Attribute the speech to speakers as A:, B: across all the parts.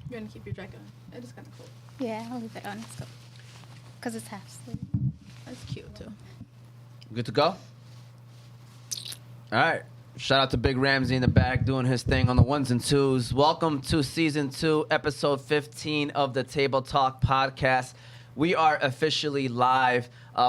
A: You're gonna keep your jacket on. It is kind of cool.
B: Yeah, I'll leave it on. Let's go. Because it's half sleeve.
A: That's cute too.
C: Good to go? All right. Shout out to Big Ramsey in the back doing his thing on the ones and twos. Welcome to season 2, episode 15 of the Table Talk podcast. We are officially live.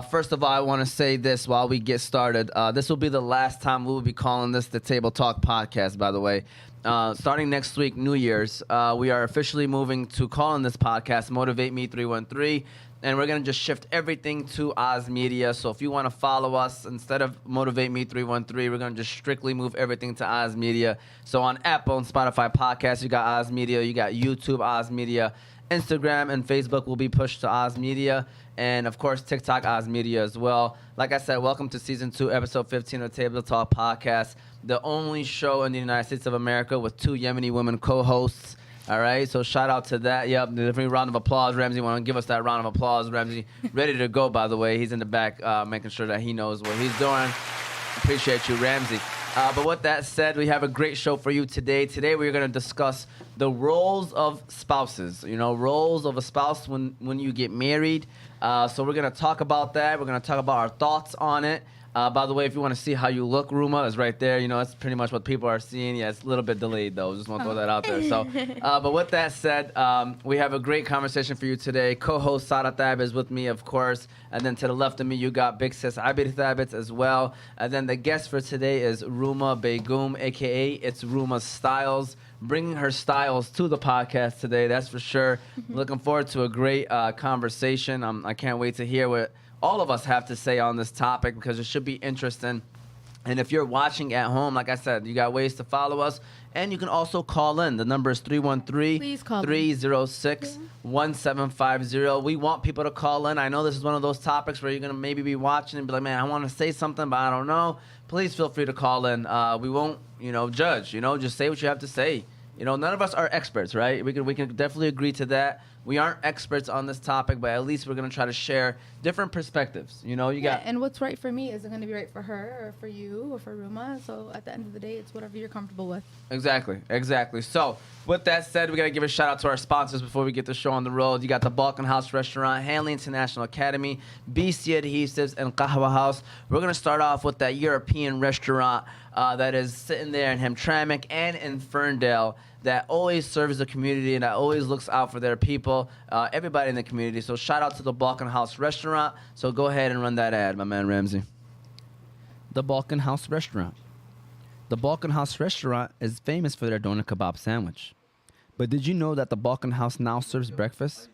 C: First of all, I want to say this while we get started. This will be the last time we will be calling this the Table Talk podcast, by the way. Starting next week, New Year's, we are officially moving to calling this podcast Motivate Me 313. And we're going to just shift everything to Oz Media. So if you want to follow us, instead of Motivate Me 313, we're going to just strictly move everything to Oz Media. So on Apple and Spotify podcasts, you got Oz Media. You got YouTube, Oz Media. Instagram and Facebook will be pushed to Oz Media. And, of course, TikTok, Oz Media as well. Like I said, welcome to Season 2, Episode 15 of the Table Talk podcast, the only show in the United States of America with 2 Yemeni women co-hosts. All right, so shout out to that. Yep, definitely round of applause. Ramsey, want to give us that round of applause. Ramsey, ready to go, by the way. He's in the back making sure that he knows what he's doing. Appreciate you, Ramsey. But with that said, we have a great show for you today. Today we're going to discuss the roles of spouses, roles of a spouse when you get married. So we're going to talk about that. We're going to talk about our thoughts on it. By the way, if you want to see how you look, Ruma is right there. That's pretty much what people are seeing. Yeah, it's a little bit delayed, though. Just want to throw that out there. So, but with that said, we have a great conversation for you today. Co-host Sada Thab is with me, of course. And then to the left of me, you got Big Sis Abir Thabit as well. And then the guest for today is Ruma Begum, a.k.a. itsrumastyles, bringing her styles to the podcast today. That's for sure. Looking forward to a great conversation. I can't wait to hear what all of us have to say on this topic because it should be interesting. And if you're watching at home, like I said, you got ways to follow us. And you can also call in. The number is 313-306-1750. We want people to call in. I know this is one of those topics where you're going to maybe be watching and be like, man, I want to say something, but I don't know. Please feel free to call in. We won't, judge. Just say what you have to say. None of us are experts, right? We can definitely agree to that. We aren't experts on this topic, but at least we're going to try to share different perspectives.
A: And what's right for me isn't going to be right for her or for you or for Ruma. So at the end of the day, it's whatever you're comfortable with.
C: Exactly. So with that said, we got to give a shout out to our sponsors before we get the show on the road. You got the Balkan House Restaurant, Hanley International Academy, BC Adhesives, and Qahwa House. We're going to start off with that European restaurant that is sitting there in Hamtramck and in Ferndale, that always serves the community and that always looks out for their people, everybody in the community. So shout out to the Balkan House Restaurant. So go ahead and run that ad, my man Ramsey. The Balkan House Restaurant. The Balkan House Restaurant is famous for their doner kebab sandwich. But did you know that the Balkan House now serves breakfast?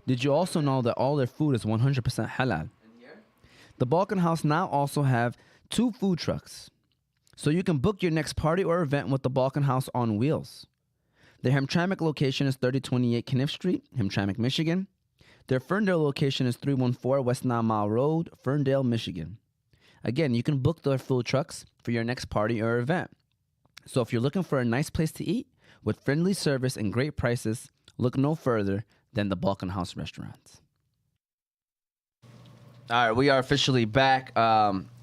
C: Did you also know that all their food is 100% halal? The Balkan House now also have 2 food trucks. So you can book your next party or event with the Balkan House on wheels. Their Hamtramck location is 3028 Kniff Street, Hamtramck, Michigan. Their Ferndale location is 314 West 9 Mile Road, Ferndale, Michigan. Again, you can book their food trucks for your next party or event. So if you're looking for a nice place to eat with friendly service and great prices, look no further than the Balkan House Restaurants. All right, we are officially back.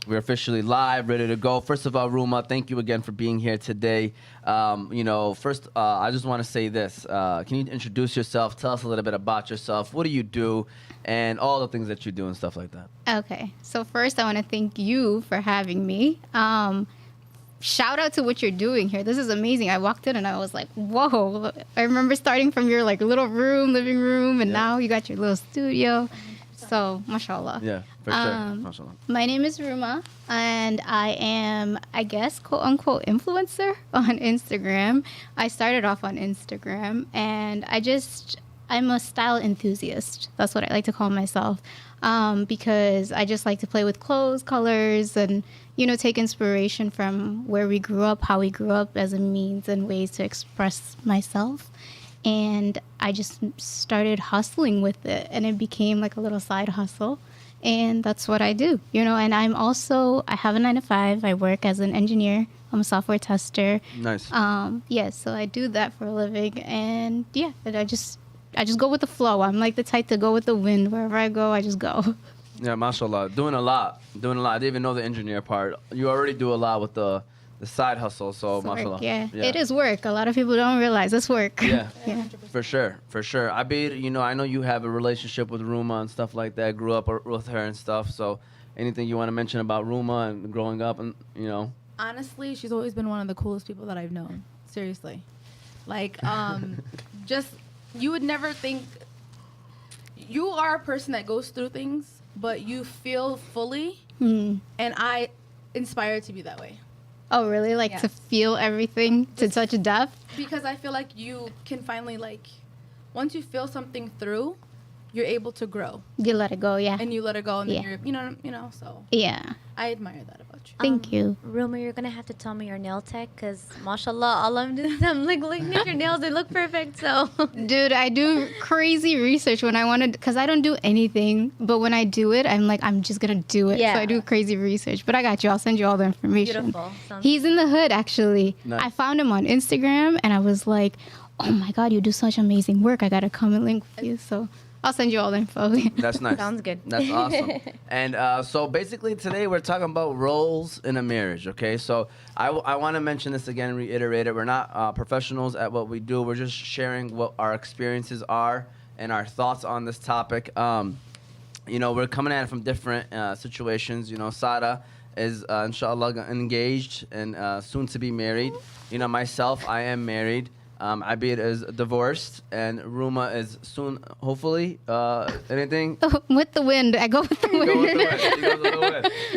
C: We're officially live, ready to go. First of all, Ruma, thank you again for being here today. First, I just want to say this. Can you introduce yourself? Tell us a little bit about yourself. What do you do? And all the things that you do and stuff like that.
B: Okay. So first, I want to thank you for having me. Shout out to what you're doing here. This is amazing. I walked in and I was like, whoa. I remember starting from your little living room, and now you got your little studio. So, mashallah.
C: Yeah, for sure. Mashallah.
B: My name is Ruma, and I am, I guess, quote-unquote influencer on Instagram. I started off on Instagram, and I'm a style enthusiast. That's what I like to call myself, because I just like to play with clothes, colors, and, take inspiration from where we grew up, how we grew up as a means and ways to express myself. And I just started hustling with it, and it became like a little side hustle. And that's what I do, and I have a 9-to-5. I work as an engineer. I'm a software tester.
C: Nice.
B: So I do that for a living. And and I just go with the flow. I'm like the type to go with the wind. Wherever I go, I just go.
C: Yeah, mashallah. Doing a lot. I didn't even know the engineer part. You already do a lot with the the side hustle. So,
B: It's work,
C: mashallah.
B: yeah. It is work. A lot of people don't realize it's work.
C: Yeah.
B: Yeah.
C: For sure. I know you have a relationship with Ruma and stuff like that. Grew up with her and stuff. So, anything you want to mention about Ruma and growing up and
A: Honestly, she's always been one of the coolest people that I've known. Seriously. Like, just, you would never think, you are a person that goes through things, but you feel fully, and I inspire to be that way.
B: Oh, really? Like to
A: Yes.
B: feel everything to such depth?
A: Because I feel like you can finally, like, once you feel something through, you're able to grow.
B: You let it go, yeah.
A: And you let it go, and then
B: Yeah.
A: you're, so
B: Yeah.
A: I admire that about you.
B: Thank you.
D: Ruma, you're gonna have to tell me your nail tech, cause mashallah, all I'm doing, I'm like looking at your nails, they look perfect. So,
B: Dude, I do crazy research when I want to, because I don't do anything, but when I do it, I'm like, I'm just going to do it.
D: Yeah.
B: So I do crazy research. But I got you. I'll send you all the information.
D: beautiful. Sounds
B: He's in the hood, actually.
C: Nice.
B: I found him on Instagram, and I was like, oh my God, you do such amazing work. I got to come and link with you. So I'll send you all the info.
C: That's nice.
D: Sounds good.
C: That's awesome. And so basically today we're talking about roles in a marriage, okay? So I want to mention this again and reiterate it. We're not professionals at what we do. We're just sharing what our experiences are and our thoughts on this topic. We're coming at it from different situations. Sada is inshallah engaged and soon to be married. Myself, I am married. Abid is divorced, and Ruma is soon, hopefully. Anything?
B: With the wind. I go with the
C: You go with
B: wind.
C: the wind. You go with the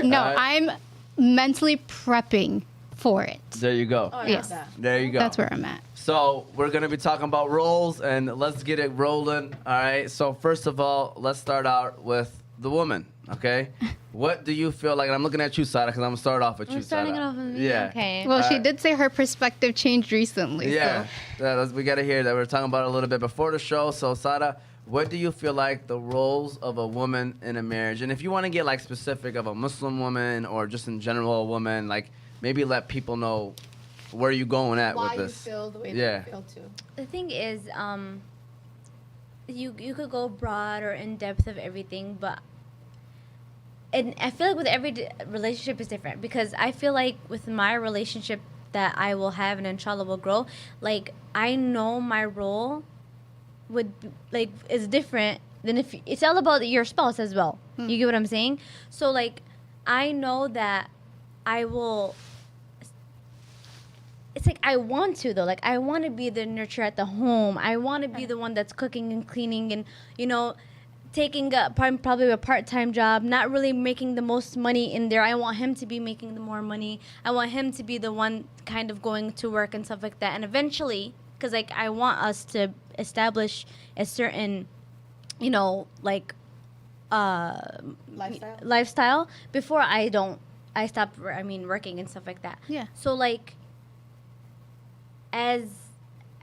C: wind.
B: No,
C: All right.
B: I'm mentally prepping for it.
C: There you go.
A: Oh, I
B: Yes.
A: love that.
C: There you go.
B: That's where I'm at.
C: So we're gonna be talking about roles, and let's get it rolling. All right. So first of all, let's start out with the woman. Okay. What do you feel like? And I'm looking at you, Sada, because I'm gonna start off with you,
D: I'm starting it
C: Sada.
D: off with me.
C: Yeah.
D: Okay.
B: Well, she
C: Alright.
B: did say her perspective changed recently.
C: Yeah.
B: So.
C: We gotta hear that. We were talking about it a little bit before the show. So Sada, what do you feel like the roles of a woman in a marriage? And if you want to get like specific of a Muslim woman or just in general a woman, like maybe let people know where you going at
A: Why
C: with
A: you
C: this.
A: feel the way
C: Yeah.
A: that you feel too.
D: The thing is, you could go broad or in depth of everything, but and I feel like with every relationship is different, because I feel like with my relationship that I will have and inshallah will grow, like I know my role would be, like is different than if it's all about your spouse as well. You get what I'm saying? So like I know that I will. It's like I want to though. Like I want to be the nurturer at the home. I want to be the one that's cooking and cleaning and taking probably a part-time job, not really making the most money in there. I want him to be making the more money. I want him to be the one kind of going to work and stuff like that. And eventually, because like I want us to establish a certain, lifestyle before I stop working and stuff like that.
B: Yeah.
D: So like, as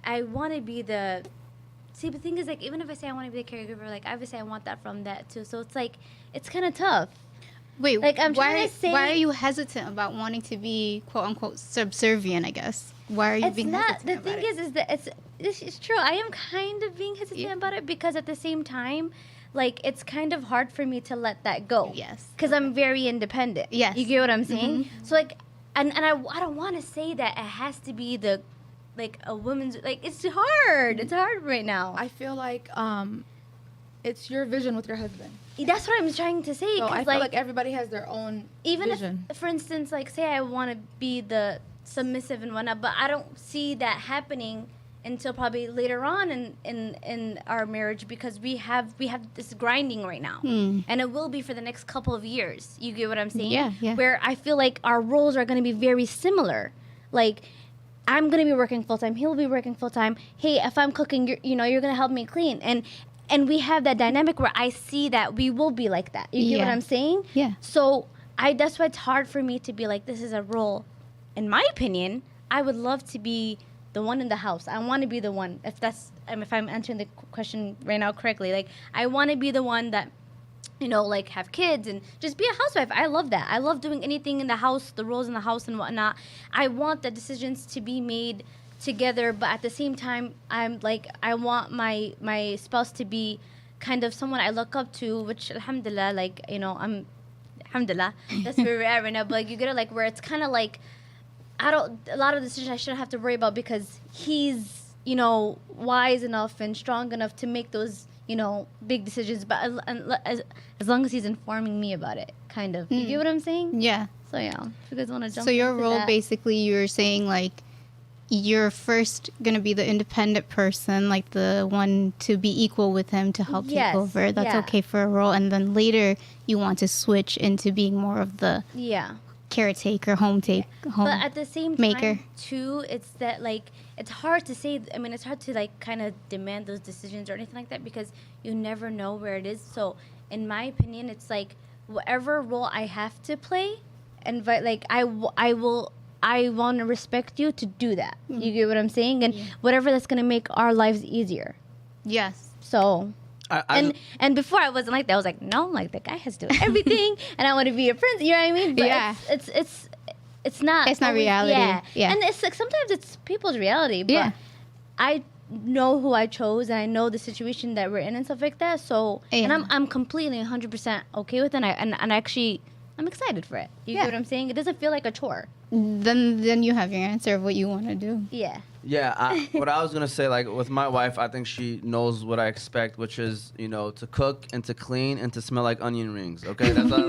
D: I want to be the thing is like, even if I say I want to be the caregiver, like obviously I want that from that too. So it's like it's kind of tough.
B: Wait,
D: Like, I'm trying to say-
B: why are you hesitant about wanting to be quote unquote subservient? I guess. Why are you
D: It's
B: being
D: not.
B: hesitant?
D: The
B: about
D: thing
B: it?
D: is that it's true. I am kind of being hesitant
B: Yeah.
D: about it, because at the same time, like it's kind of hard for me to let that go.
B: Yes.
D: Because I'm very independent.
B: Yes.
D: You get what I'm saying? So like, and I don't want to say that it has to be like a woman's, like it's hard. It's hard right now.
A: I feel like it's your vision with your husband.
D: That's what I'm trying to say.
A: So
D: 'cause,
A: I feel like everybody has their own
D: even
A: vision.
D: if, for instance, like say I want to be the submissive and whatnot, but I don't see that happening until probably later on in our marriage, because we have this grinding right now, and it will be for the next couple of years. You get what I'm saying?
B: Yeah.
D: Where I feel like our roles are going to be very similar. Like I'm going to be working full time. He'll be working full time. Hey, if I'm cooking, you're going to help me clean, and we have that dynamic where I see that we will be like that. You get what
B: Yeah.
D: I'm saying?
B: Yeah.
D: So that's why it's hard for me to be like, this is a role. In my opinion, I would love to be the one in the house. I want to be the one. If I'm answering the question right now correctly, like I want to be the one that, like have kids and just be a housewife. I love that. I love doing anything in the house, the roles in the house and whatnot. I want the decisions to be made together, but at the same time, I'm like, I want my spouse to be kind of someone I look up to, which alhamdulillah, like, alhamdulillah, that's where we're at right now. But like, you get it, like, where it's kind of like, a lot of decisions I shouldn't have to worry about because he's, you know, wise enough and strong enough to make those, you know, big decisions. But as long as he's informing me about it, kind of. You get what I'm saying?
B: Yeah.
D: So yeah, if you guys want to jump.
B: So your
D: into
B: role,
D: that.
B: basically, you're saying like you're first gonna be the independent person, like the one to be equal with him to help
D: Yes,
B: take over. That's
D: yeah.
B: okay for a role, and then later you want to switch into being more of the
D: Yeah.
B: caretaker, home
D: But at the same
B: maker.
D: time, too, it's that like it's hard to say. I mean, it's hard to like kind of demand those decisions or anything like that because you never know where it is. So, in my opinion, it's like whatever role I have to play, and like I want to respect you to do that. You get what I'm saying? And whatever that's gonna make our lives easier.
B: Yes.
D: So. And before I wasn't like that. I was like, no, like the guy has to do everything, and I want to be a prince. You know what I mean? But
B: Yeah.
D: it's not.
B: It's not
D: always-
B: reality. Yeah.
D: And it's like sometimes it's people's reality. But
B: Yeah.
D: I know who I chose, and I know the situation that we're in and stuff like that. So and
B: Yeah.
D: I'm completely 100% okay with it. And actually I'm excited for it. You
B: Yeah.
D: get what I'm saying? It doesn't feel like a chore.
B: Then you have your answer of what you want to do.
D: Yeah.
C: Yeah, what I was gonna say, like with my wife, I think she knows what I expect, which is, you know, to cook and to clean and to smell like onion rings. Okay, that's all.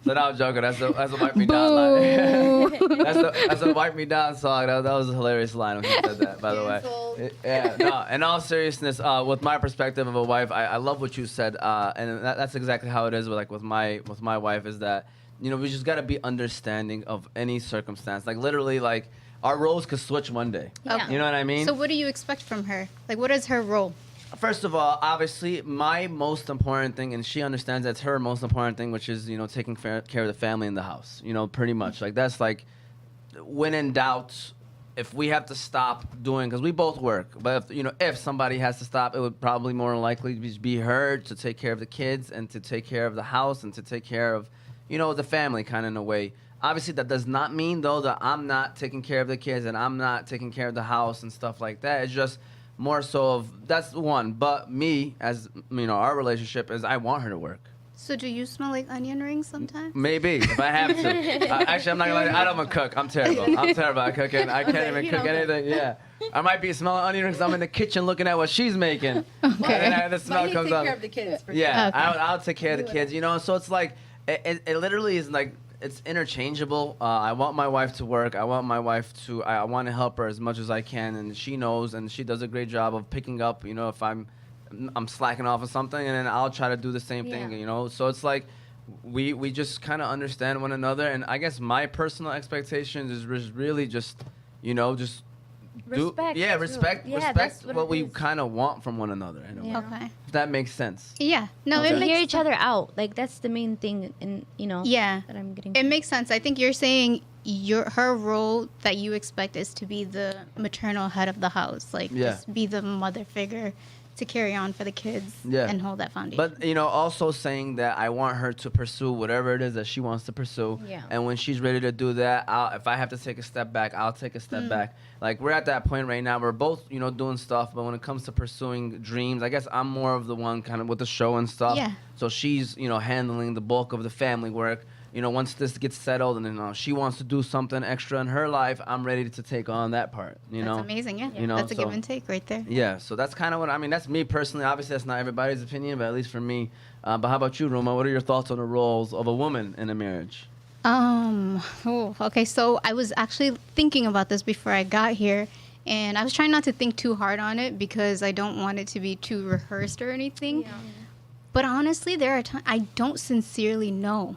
C: So I was joking. That's a wipe me down line. that's a wipe me down song. That was a hilarious line when he said that. By the way, yeah. No, in all seriousness, with my perspective of a wife, I love what you said, and that's exactly how it is. With my wife, is that, you know, we just gotta be understanding of any circumstance. Like literally, like. Our roles could switch one day.
D: Yeah.
C: You know what I mean?
B: So what do you expect from her? Like, what is her role?
C: First of all, obviously, my most important thing, and she understands that's her most important thing, which is, you know, taking care of the family in the house. You know, pretty much. Like, that's like, when in doubt, if we have to stop doing, because we both work, but if somebody has to stop, it would probably more than likely be her to take care of the kids and to take care of the house and to take care of, you know, the family kind of in a way. Obviously, that does not mean, though, that I'm not taking care of the kids and I'm not taking care of the house and stuff like that. It's just more so of, that's one. But me, as, you know, our relationship is I want her to work.
B: So do you smell like onion rings sometimes?
C: Maybe, if I have to. Actually, I'm not going to lie. I don't cook. I'm terrible. I'm terrible at cooking. I can't even cook anything. Yeah. I might be smelling onion rings. I'm in the kitchen looking at what she's making. Okay. And then the smell comes up.
A: Take care of the kids. For
C: Yeah,
B: Okay.
C: I'll take care of the kids, you know. So it's like, it literally is like, it's interchangeable. I want my wife to work. I want my wife to, I want to help her as much as I can. And she knows, and she does a great job of picking up, you know, if I'm slacking off of something, and then I'll try to do the same thing, you know. So it's like, we just kind of understand one another. And I guess my personal expectations is really just, you know, just
D: Respect.
C: respect
D: that's
C: what we
D: it is.
C: kind of want from one another. In a way.
D: Yeah.
B: Okay.
C: If that makes sense.
B: Yeah. No,
C: Okay.
B: it
D: To
B: makes
D: hear each other out. Like that's the main thing, in you know.
B: Yeah.
D: That I'm getting.
B: It makes sense. I think you're saying her role that you expect is to be the maternal head of the house, like just be the mother figure to carry on for the kids and hold that foundation.
C: But, you know, also saying that I want her to pursue whatever it is that she wants to pursue.
D: Yeah.
C: And when she's ready to do that, if I have to take a step back, I'll take a step back. Like, we're at that point right now. We're both, you know, doing stuff. But when it comes to pursuing dreams, I guess I'm more of the one kind of with the show and stuff.
B: Yeah.
C: So she's, you know, handling the bulk of the family work. You know, once this gets settled and then she wants to do something extra in her life, I'm ready to take on that part. You know,
B: that's amazing. Yeah,
C: You know,
B: that's a
C: so-
B: give and take right there.
C: Yeah, so that's kind of what I mean. That's me personally. Obviously, that's not everybody's opinion, but at least for me. But how about you, Ruma? What are your thoughts on the roles of a woman in a marriage?
B: Okay. So I was actually thinking about this before I got here, and I was trying not to think too hard on it because I don't want it to be too rehearsed or anything. But honestly, there are times I don't sincerely know.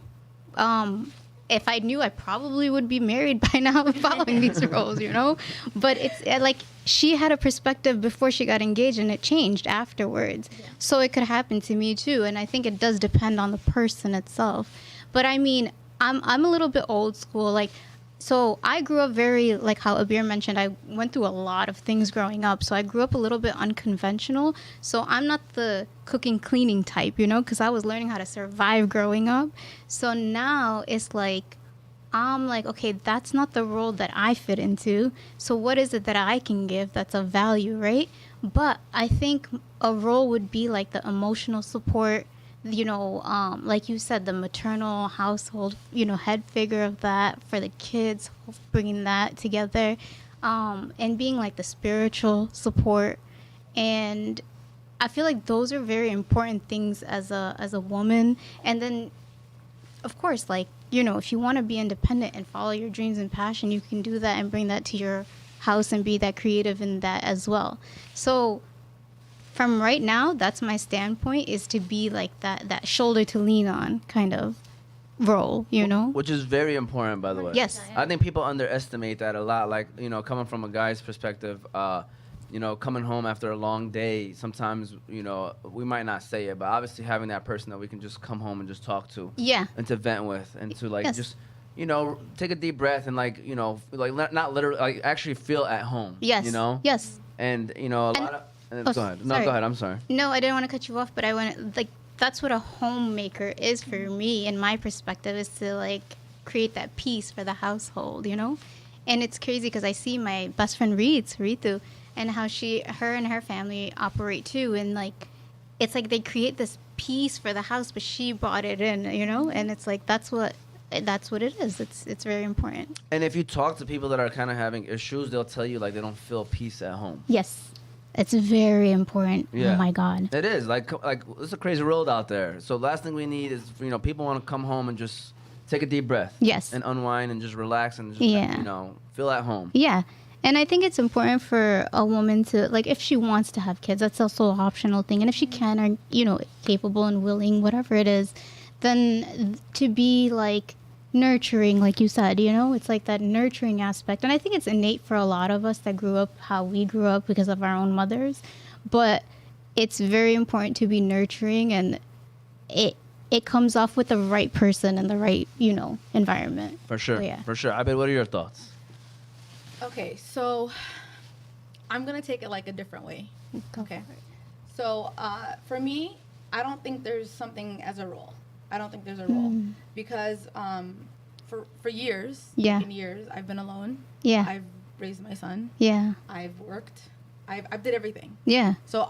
B: If I knew, I probably would be married by now following these roles, you know? But it's like she had a perspective before she got engaged and it changed afterwards. Yeah. So it could happen to me too. And I think it does depend on the person itself. But I mean, I'm a little bit old school. Like, so I grew up very, like how Abir mentioned, I went through a lot of things growing up. So I grew up a little bit unconventional. So I'm not the cooking, cleaning type, you know, because I was learning how to survive growing up. So now it's like, I'm like, okay, that's not the role that I fit into. So what is it that I can give that's of value, right? But I think a role would be like the emotional support, like you said, the maternal household, head figure of that for the kids, bringing that together, and being like the spiritual support. And I feel like those are very important things as a woman. And then, of course, like, if you want to be independent and follow your dreams and passion, you can do that and bring that to your house and be that creative in that as well. So from right now, that's my standpoint, is to be like that shoulder to lean on kind of role,
C: Which is very important, by the way.
B: Yes.
C: I think people underestimate that a lot. Like, coming from a guy's perspective, coming home after a long day, sometimes, we might not say it, but obviously having that person that we can just come home and just talk to.
B: Yeah.
C: And to vent with and to, like,
B: Yes.
C: just, take a deep breath and, like, like, not literally, like, actually feel at home.
B: Yes.
C: And,
B: Yes.
C: a lot of... go ahead. No,
B: sorry.
C: go ahead. I'm sorry.
B: No, I didn't want to cut you off, but I want to, that's what a homemaker is for me, in my perspective, is to, like, create that peace for the household, And it's crazy because I see my best friend Ritu, and how her and her family operate too. And, like, it's like they create this peace for the house, but she brought it in, And it's like, that's what it is. It's very important.
C: And if you talk to people that are kind of having issues, they'll tell you, like, they don't feel peace at home.
B: Yes. It's very important.
C: Yeah.
B: Oh my God.
C: It is like it's a crazy world out there. So last thing we need is people want to come home and just take a deep breath.
B: Yes.
C: And unwind and just relax and just feel at home.
B: Yeah. And I think it's important for a woman to, like, if she wants to have kids, that's also an optional thing. And if she can, or capable and willing, whatever it is, then to be like nurturing, like you said, it's like that nurturing aspect. And I think it's innate for a lot of us that grew up how we grew up because of our own mothers. But it's very important to be nurturing, and it comes off with the right person and the right, environment.
C: For sure.
B: So, yeah.
C: For sure. Abed, what are your thoughts?
A: Okay, so I'm going to take it like a different way. Okay. So for me, I don't think there's something as a role. I don't think there's a role because for years,
B: Yeah.
A: in years, I've been alone.
B: Yeah.
A: I've raised my son.
B: Yeah.
A: I've worked. I've did everything.
B: Yeah.
A: So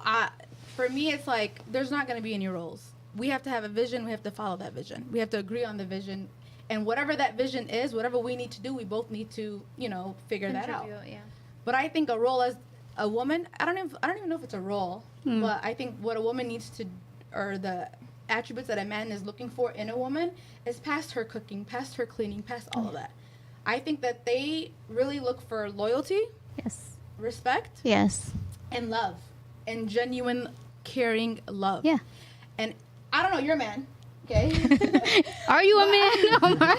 A: for me, it's like there's not going to be any roles. We have to have a vision. We have to follow that vision. We have to agree on the vision, and whatever that vision is, whatever we need to do, we both need to figure that out.
D: Yeah.
A: But I think a role as a woman, I don't even know if it's a role, but I think what a woman needs to, or the attributes that a man is looking for in a woman, is past her cooking, past her cleaning, past all of that. I think that they really look for loyalty,
B: Yes.
A: respect,
B: Yes.
A: and love, and genuine, caring love.
B: Yeah.
A: And I don't know, you're a man, okay?
B: Are you a man, Omar?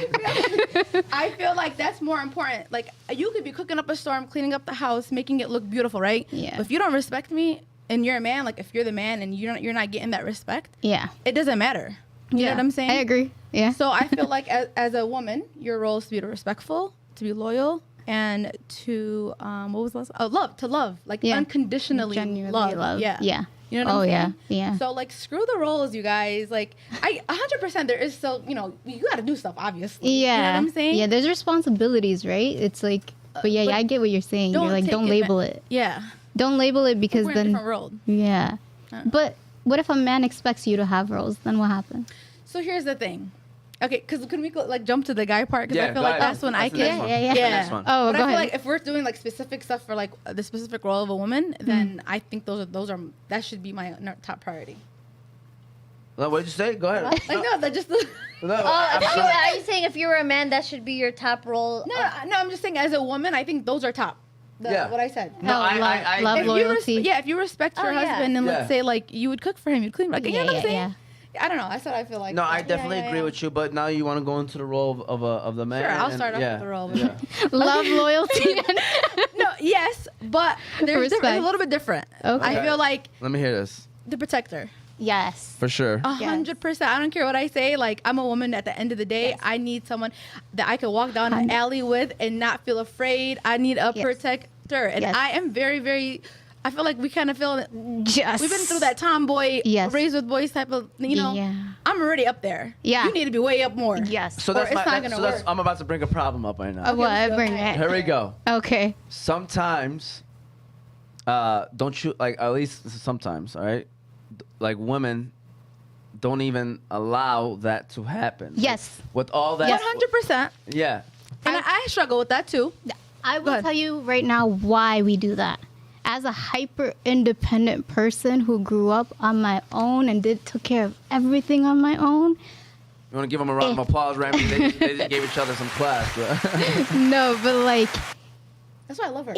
A: I feel like that's more important. Like, you could be cooking up a storm, cleaning up the house, making it look beautiful, right?
B: Yeah.
A: But if you don't respect me and you're a man, like if you're the man and you're not getting that respect,
B: Yeah.
A: it doesn't matter. You know what I'm saying?
B: I agree. Yeah.
A: So I feel like as a woman, your role is to be respectful, to be loyal, and to what was the last? Oh, love, like
B: Yeah.
A: unconditionally
B: Genuinely
A: love. Yeah.
B: Yeah.
A: You know what I'm saying?
B: Yeah.
A: So like, screw the roles, you guys. Like, 100% there is still, you got to do stuff, obviously.
B: Yeah.
A: You know what I'm saying?
B: Yeah, there's responsibilities, right? It's like, but yeah,
A: but
B: I get what you're saying. You're like,
A: take
B: don't label it.
A: Yeah.
B: Don't label it because
A: We're in a
B: then,
A: different world.
B: yeah. But what if a man expects you to have roles? Then what happens?
A: So here's the thing. Okay, because can we like jump to the guy part? Because
C: Yeah,
A: I feel
C: go
A: like
C: ahead.
A: that's when
C: That's
A: I
C: the
A: can.
C: next one.
B: Yeah.
C: That's the next one.
B: Oh,
A: But
B: go
A: I feel
B: ahead.
A: like if we're doing like specific stuff for like the specific role of a woman, then I think that should be my top priority.
C: No, what did you say? Go ahead.
A: Like no, that just
C: No,
D: Are you saying if you were a man, that should be your top role?
A: no. I'm just saying as a woman, I think those are top.
C: Yeah.
A: What I said.
C: No, I
B: love
A: If
B: loyalty.
A: if you respect your
D: Oh, yeah.
A: husband and
C: Yeah.
A: let's say like you would cook for him, you'd clean, like you know what I'm saying?
B: yeah.
A: I don't know. That's what I feel like.
C: No, I definitely agree with you. But now you want to go into the role of the man.
A: Sure, I'll
C: and-
A: start off
C: yeah.
A: with the role.
C: Yeah.
B: Love, loyalty.
A: No, yes, but there's
B: Respect.
A: a little bit different.
B: Okay.
A: I feel like
C: Let me hear this.
A: the protector.
B: Yes.
C: For sure.
A: 100%. I don't care what I say. Like, I'm a woman. At the end of the day,
B: Yes.
A: I need someone that I can walk down an alley with and not feel afraid. I need a
B: Yes.
A: protector, and
B: Yes.
A: I am very, very. I feel like we kind of feel.
B: Yes.
A: We've been through that tomboy,
B: Yes.
A: raised with boys type of.
B: Yeah.
A: I'm already up there.
B: Yeah.
A: You need to be way up more.
B: Yes.
C: So
A: Or
C: that's
A: it's not gonna work.
C: I'm about to bring a problem up right now.
B: What?
A: let's go.
B: Bring it.
C: Here we go.
B: Okay.
C: Sometimes, don't you like? At least sometimes, all right. Like women don't even allow that to happen.
B: Yes.
C: With all that.
A: 100%.
C: Yeah.
A: And I struggle with that too.
B: I
A: Go
B: will
A: ahead.
B: tell you right now why we do that. As a hyper independent person who grew up on my own and took care of everything on my own.
C: You want to give them a round of applause, Ramsey? They just gave each other some class. Bro.
B: No, but like,
A: That's why I love her.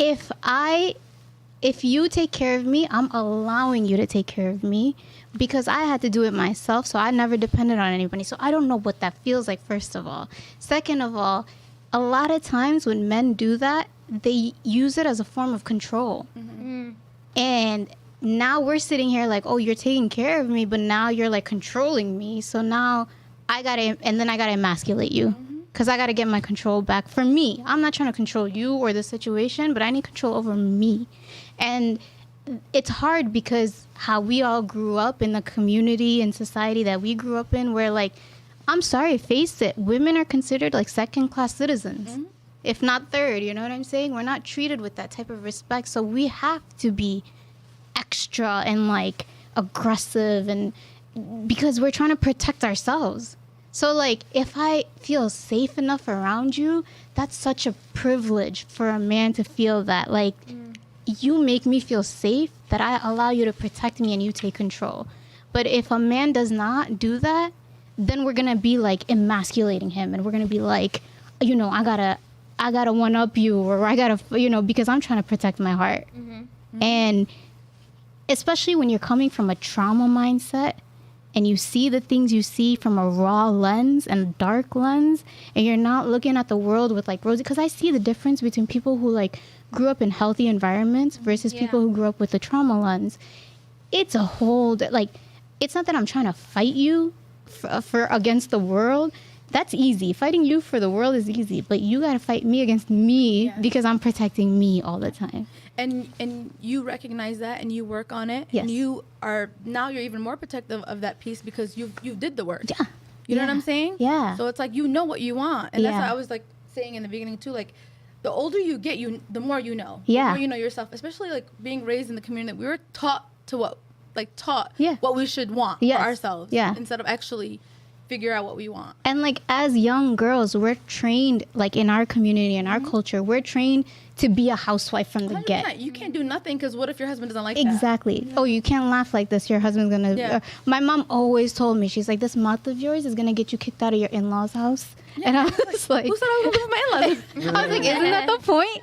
B: if you take care of me, I'm allowing you to take care of me because I had to do it myself. So I never depended on anybody. So I don't know what that feels like, first of all. Second of all, a lot of times when men do that, they use it as a form of control. And now we're sitting here like, oh, you're taking care of me, but now you're like controlling me. So now I gotta emasculate you because I gotta get my control back for me. I'm not trying to control you or the situation, but I need control over me. And it's hard because how we all grew up in the community and society that we grew up in, where like, I'm sorry, face it, women are considered like second-class citizens, if not third. You know what I'm saying? We're not treated with that type of respect, so we have to be extra and like aggressive, and because we're trying to protect ourselves. So like, if I feel safe enough around you, that's such a privilege for a man to feel that like you make me feel safe, that I allow you to protect me and you take control. But if a man does not do that, then we're gonna be like emasculating him, and we're gonna be like, you know, I gotta one up you, or I gotta, you know, because I'm trying to protect my heart. And especially when you're coming from a trauma mindset and you see the things you see from a raw lens and dark lens, and you're not looking at the world with like rosy, because I see the difference between people who like grew up in healthy environments versus people who grew up with the trauma lens. It's a whole, like, it's not that I'm trying to fight you for against the world. That's easy. Fighting you for the world is easy, but you got to fight me against me because I'm protecting me all the time.
A: And you recognize that and you work on it.
B: Yes.
A: And you're even more protective of that piece because you did the work.
B: Yeah.
A: You know what I'm saying?
B: Yeah.
A: So it's like, you know what you want. And that's
B: Yeah.
A: what I was like saying in the beginning too, like the older you get, the more you know.
B: Yeah.
A: The more you know yourself, especially like being raised in the community. We were taught
B: Yeah.
A: what we should want
B: Yes.
A: for ourselves.
B: Yeah.
A: Instead of actually figure out what we want.
B: And like, as young girls, we're trained, like in our community and our culture, we're trained to be a housewife from the
A: 100%.
B: get.
A: You can't do nothing because what if your husband doesn't like that?
B: Exactly. Oh, you can't laugh like this. Your husband's gonna.
A: Yeah.
B: My mom always told me, she's like, this mouth of yours is gonna get you kicked out of your in-laws' house. And I was like,
A: Who said I was going to live with my in-laws?
B: I was like, isn't that the point?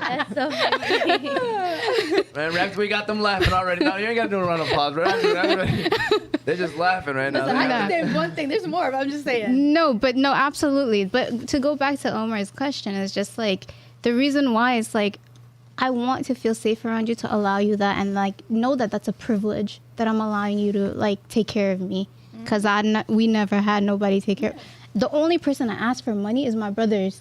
D: That's so funny.
C: Man, Raps, we got them laughing already. No, you ain't got to do a round of applause, Raps. They're just laughing right now.
A: I understand one thing. There's more, but I'm just saying.
B: No, absolutely. But to go back to Omar's question, is just like, the reason why it's like, I want to feel safe around you to allow you that, and like know that that's a privilege that I'm allowing you to like take care of me, because we never had nobody take care. The only person I ask for money is my brothers,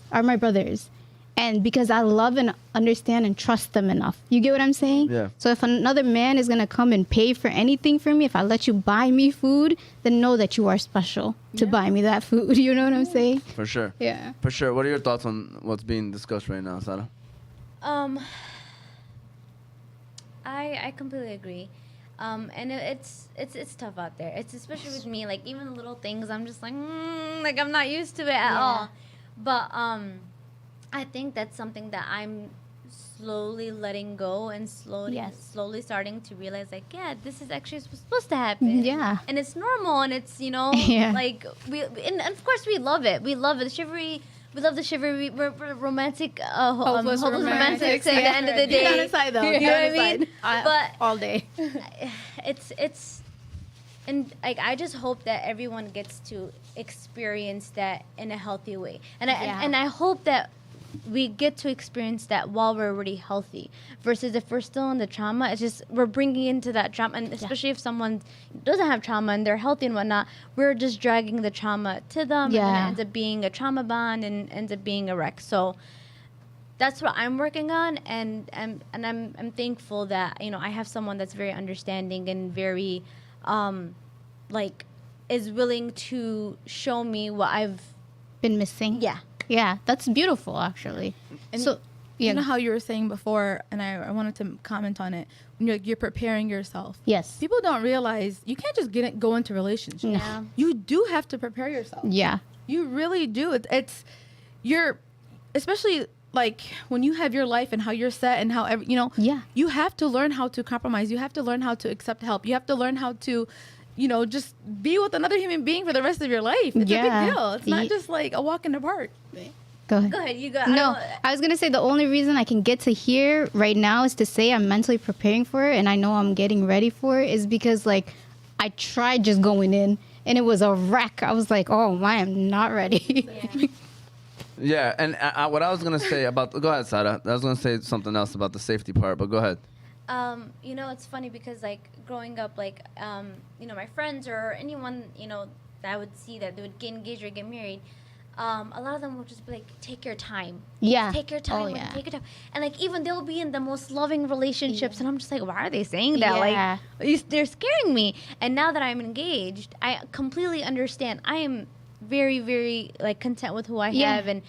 B: and because I love and understand and trust them enough. You get what I'm saying?
C: Yeah.
B: So if another man is gonna come and pay for anything for me, if I let you buy me food, then know that you are special to buy me that food. You know what I'm saying?
C: For sure.
B: Yeah.
C: For sure. What are your thoughts on what's being discussed right now, Sarah?
D: I completely agree. And it's tough out there. It's especially with me, like even the little things, I'm just like I'm not used to it at all. But I think that's something that I'm slowly letting go and slowly starting to realize, like, yeah, this is actually supposed to happen.
B: Yeah.
D: And it's normal, and it's, you know,
B: Yeah.
D: like and of course we love it. We love it. Shivery. We love the shivery. We're romantic, hopeless romantics at the end of the day.
A: Get on his side, though.
D: You know what I mean? But
A: all day.
D: it's and like, I just hope that everyone gets to experience that in a healthy way, and I hope that we get to experience that while we're already healthy, versus if we're still in the trauma, it's just we're bringing into that trauma, and especially if someone doesn't have trauma and they're healthy and whatnot, we're just dragging the trauma to them, and then it ends up being a trauma bond and ends up being a wreck. So that's what I'm working on, and I'm thankful that, you know, I have someone that's very understanding and very like is willing to show me what I've
B: Been missing.
D: yeah.
B: Yeah, that's beautiful, actually.
A: And
B: So,
A: You know how you were saying before, and I wanted to comment on it. When you're preparing yourself.
B: Yes.
A: People don't realize you can't just go into relationships.
B: No.
A: You do have to prepare yourself.
B: Yeah.
A: You really do. You're, especially like when you have your life and how you're set and how
B: Yeah.
A: you have to learn how to compromise. You have to learn how to accept help. You have to learn how to, just be with another human being for the rest of your life. It's a big deal. It's not just like a walk in the park.
B: Go ahead.
D: Go ahead, you go.
B: No, I was going to say the only reason I can get to here right now is to say I'm mentally preparing for it and I know I'm getting ready for it is because, like, I tried just going in and it was a wreck. I was like, oh, I am not ready.
C: Yeah, and what I was going to say about... Go ahead, Sada. I was going to say something else about the safety part, but go ahead.
D: It's funny because, like, growing up, like, my friends or anyone, that I would see that they would get engaged or get married, a lot of them would just be like, take your time.
B: Yeah.
D: Take your time.
B: Oh, yeah.
D: Take your time. And, like, even they'll be in the most loving relationships, and I'm just like, why are they saying that?
B: Yeah.
D: Like, they're scaring me. And now that I'm engaged, I completely understand. I am very, very, like, content with who I have and,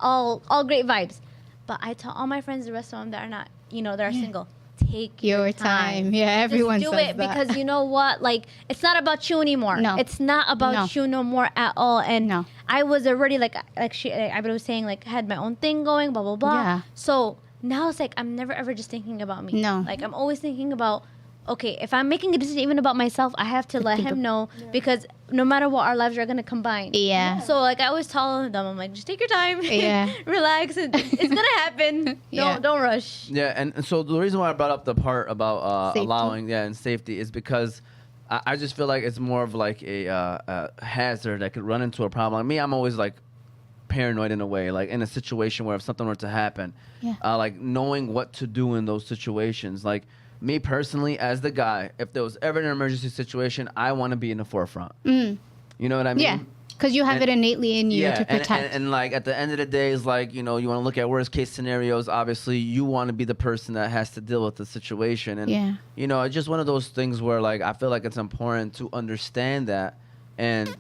D: all great vibes. But I tell all my friends, the rest of them that are not, that are single, take your time.
B: Yeah, everyone
D: Just do
B: says
D: it
B: that.
D: because you know what? Like, it's not about you anymore.
B: No.
D: It's not about you no more at all. And
B: No.
D: I was already I was saying, like, had my own thing going, blah, blah, blah.
B: Yeah.
D: So now it's like, I'm never ever just thinking about me.
B: No.
D: Like, I'm always thinking about, okay, if I'm making a decision even about myself, I have to let him know because no matter what, our lives are going to combine.
B: Yeah.
D: So, like, I always tell them, I'm like, just take your time.
B: Yeah.
D: Relax. It's going to happen.
B: Yeah.
D: Don't rush.
C: Yeah, and so the reason why I brought up the part about
B: Safety.
C: allowing, and safety is because I just feel like it's more of like a hazard that could run into a problem. Like me, I'm always like paranoid in a way, like in a situation where if something were to happen, like knowing what to do in those situations. Like me personally, as the guy, if there was ever an emergency situation, I want to be in the forefront. You know what I mean?
B: Yeah, because you have it innately in you to protect.
C: And like at the end of the day, is like, you want to look at worst case scenarios. Obviously, you want to be the person that has to deal with the situation. And, it's just one of those things where like I feel like it's important to understand that. And,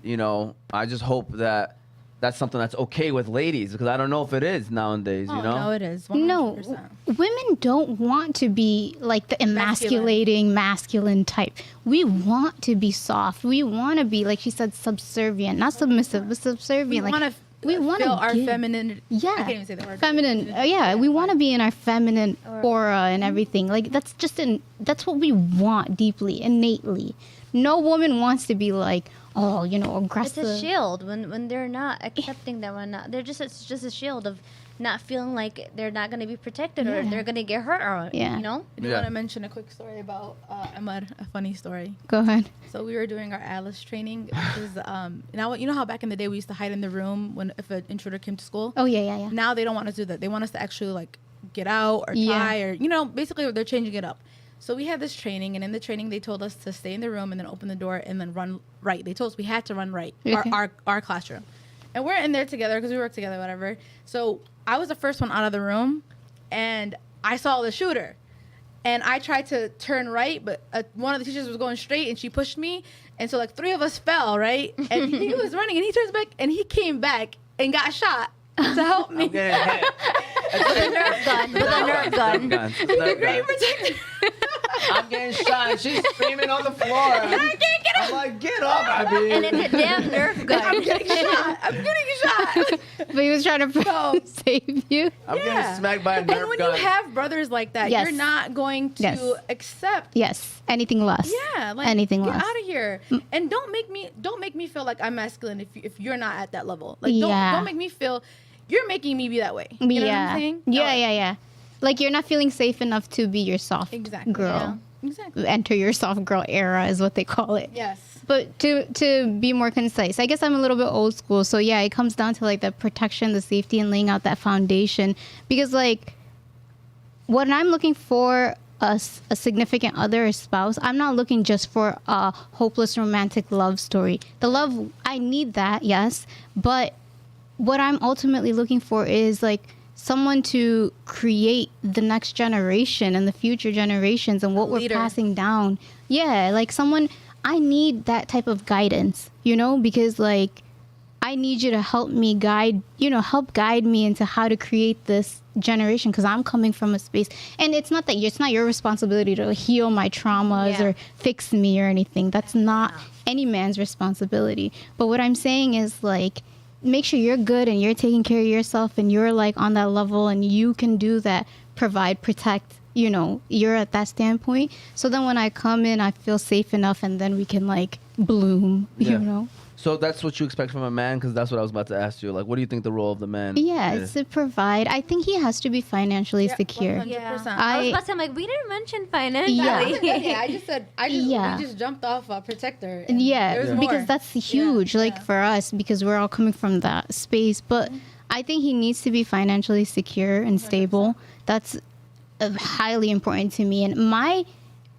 C: I just hope that that's something that's okay with ladies because I don't know if it is nowadays,
A: No, it is. 100%.
B: No, women don't want to be like the emasculating, masculine type. We want to be soft. We want to be, like she said, subservient, not submissive, but subservient.
A: We want to feel our feminine.
B: Yeah,
A: I can't even say the word.
B: Feminine. We want to be in our feminine aura and everything. Like that's that's what we want deeply, innately. No woman wants to be like, aggressive.
D: It's a shield when they're not accepting that we're not. It's just a shield of not feeling like they're not going to be protected or they're going to get hurt or
A: I do want to mention a quick story about Ahmad, a funny story.
B: Go ahead.
A: So we were doing our Alice training. Now you know how back in the day we used to hide in the room if an intruder came to school?
B: Oh yeah.
A: Now they don't want us to do that. They want us to actually like get out or try or basically they're changing it up. So we had this training, and in the training, they told us to stay in the room and then open the door and then run right. They told us we had to run right, our classroom. And we're in there together because we work together, whatever. So I was the first one out of the room, and I saw the shooter. And I tried to turn right, but one of the teachers was going straight, and she pushed me. And so, like, 3 of us fell, right? And he was running, and he turns back, and he came back and got shot to help me.
D: with a Nerf gun. With a Nerf gun.
A: He's a great protector.
C: I'm getting shot and she's screaming on the floor. I
D: can't get up.
C: I'm like, get up, Abby.
D: And it's a damn Nerf gun.
A: I'm getting shot.
B: But he was trying to save you.
C: I'm getting smacked by a Nerf gun.
A: And when you have brothers like that, you're not going to accept
B: anything less.
A: Yeah, like
B: anything
A: get
B: less.
A: out of here. And don't make me feel like I'm masculine if you're not at that level. Like don't make me feel you're making me be that way. You know what I'm saying?
B: Yeah. Like you're not feeling safe enough to be your soft girl.
A: Yeah. Exactly.
B: Enter your soft girl era is what they call it.
A: Yes.
B: But to be more concise, I guess I'm a little bit old school. So yeah, it comes down to like the protection, the safety, and laying out that foundation. Because like when I'm looking for a significant other, a spouse, I'm not looking just for a hopeless romantic love story. The love, I need that, yes. But what I'm ultimately looking for is like someone to create the next generation and the future generations and what we're passing down. Yeah, like someone, I need that type of guidance, because like I need you to help me help guide me into how to create this generation, because I'm coming from a space, and it's not your responsibility to heal my traumas or fix me or anything. That's not any man's responsibility. But what I'm saying is, like, make sure you're good and you're taking care of yourself and you're like on that level and you can do that, provide, protect, you're at that standpoint. So then when I come in, I feel safe enough, and then we can like bloom,
C: So that's what you expect from a man? Because that's what I was about to ask you. Like, what do you think the role of the man is?
B: It's to provide. I think he has to be financially secure.
A: 100%.
D: I was about to say, I'm like, we didn't mention financially.
A: I just said, we just jumped off a protector.
B: Because that's huge, for us, because we're all coming from that space. But I think he needs to be financially secure and stable. 100%. That's highly important to me. And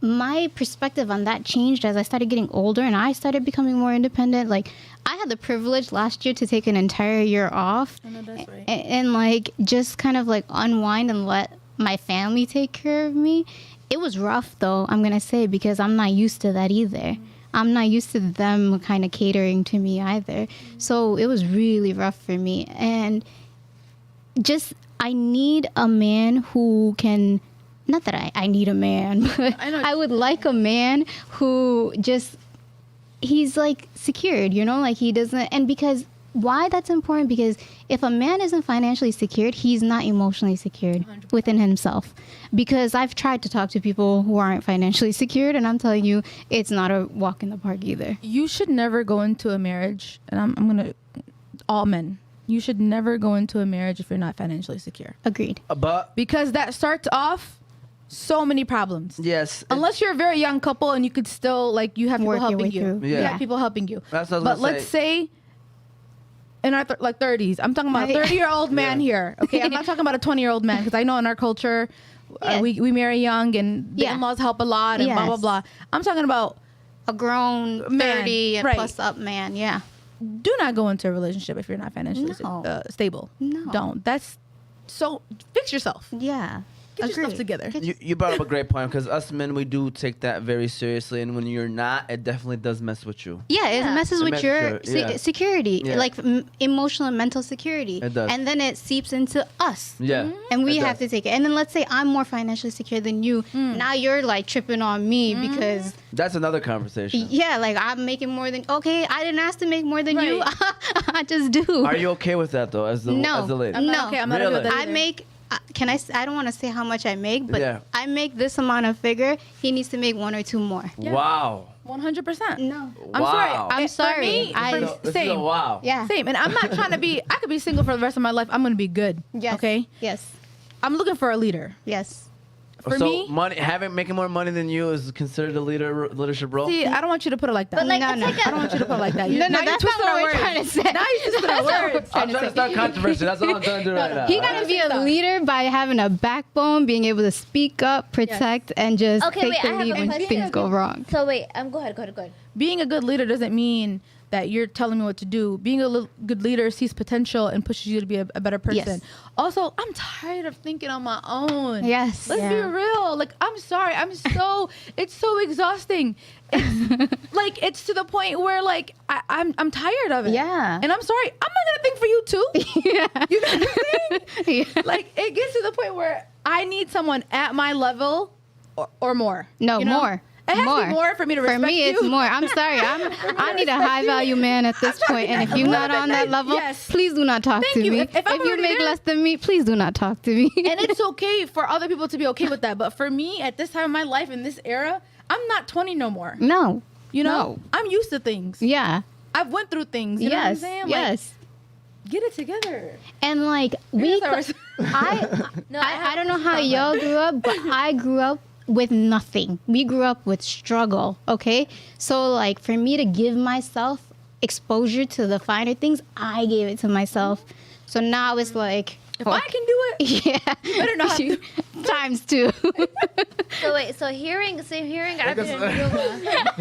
B: my perspective on that changed as I started getting older and I started becoming more independent. Like, I had the privilege last year to take an entire year off.
A: I know that's right.
B: And like just kind of like unwind and let my family take care of me. It was rough though, I'm gonna say, because I'm not used to that either. I'm not used to them kind of catering to me either. So it was really rough for me. And I need a man who can, not that I need a man, but I would like a man who he's like secured, like he doesn't, and because why that's important, because if a man isn't financially secured, he's not emotionally secured 100%. Within himself. Because I've tried to talk to people who aren't financially secured, and I'm telling you, it's not a walk in the park either.
A: You should never go into a marriage, and I'm gonna, all men, you should never go into a marriage if you're not financially secure.
B: Agreed.
A: Because that starts off so many problems.
C: Yes.
A: Unless you're a very young couple and you could still, you have people helping you.
C: Yeah.
A: You have people helping you.
C: That's what I was
A: but
C: gonna
A: let's say in our 30s, I'm talking about a 30-year-old man here. Okay, I'm not talking about a 20-year-old man, because I know in our culture, we marry young and the in-laws help a lot and blah, blah, blah. I'm talking about
B: a grown 30 and plus up man,
A: Do not go into a relationship if you're not financially stable.
B: No.
A: Don't. That's so, fix yourself.
B: Yeah.
A: Get yourself together.
C: You brought up a great point, because us men, we do take that very seriously, and when you're not, it definitely does mess with you.
B: Yeah, it messes with your security, like emotional and mental security.
C: It does.
B: And then it seeps into us.
C: Yeah.
B: And we have to take it. And then let's say I'm more financially secure than you. Now you're like tripping on me because...
C: That's another conversation.
B: Yeah, like I'm making more than... Okay, I didn't ask to make more than you. I just do.
C: Are you okay with that, though, as the lady?
A: I'm not okay. I'm not okay with that either.
B: I make... I don't want to say how much I make, but I make this amount of figure. He needs to make one or two more.
C: Yeah. Wow.
B: 100%. No.
A: I'm sorry.
C: Same. Wow.
B: Yeah.
A: Same. And I'm not trying to be, I could be single for the rest of my life. I'm going to be good.
B: Yes.
A: Okay?
B: Yes.
A: I'm looking for a leader.
B: Yes.
A: For me,
C: making more money than you is considered a leadership role.
A: See, I don't want you to put it like that.
D: But
A: I don't want you to put it like that.
B: No, that's not what we're trying to say.
A: Now you twisted our words.
C: I'm trying to start controversy. That's all I'm trying to do right now.
B: He got to be a leader by having a backbone, being able to speak up, protect, and just take the lead when things go wrong.
D: So wait, go ahead.
A: Being a good leader doesn't mean that you're telling me what to do. Being a good leader sees potential and pushes you to be a better person.
B: Yes.
A: Also, I'm tired of thinking on my own.
B: Yes.
A: Let's be real. Like, I'm sorry. It's so exhausting. It's to the point where I'm tired of it.
B: Yeah.
A: And I'm sorry. I'm not going to think for you too.
B: Yeah.
A: You know what I'm saying?
B: Yeah.
A: It gets to the point where I need someone at my level or more.
B: No, more.
A: It has to be more for me to respect you.
B: For me, it's more. I'm sorry. I need a high value man at this point. And if you're not on that level, please do not talk to me. If you make less than me, please do not talk to me.
A: And it's okay for other people to be okay with that. But for me, at this time of my life, in this era, I'm not 20 no more.
B: No.
A: I'm used to things.
B: Yeah.
A: I've went through things. You know what I'm saying?
B: Yes.
A: Get it together.
B: And I don't know how y'all grew up, but I grew up with nothing. We grew up with struggle, okay? So for me to give myself exposure to the finer things, I gave it to myself. So now it's like,
A: if I can do it,
B: yeah,
A: you better know how to.
B: Times two.
D: So hearing no,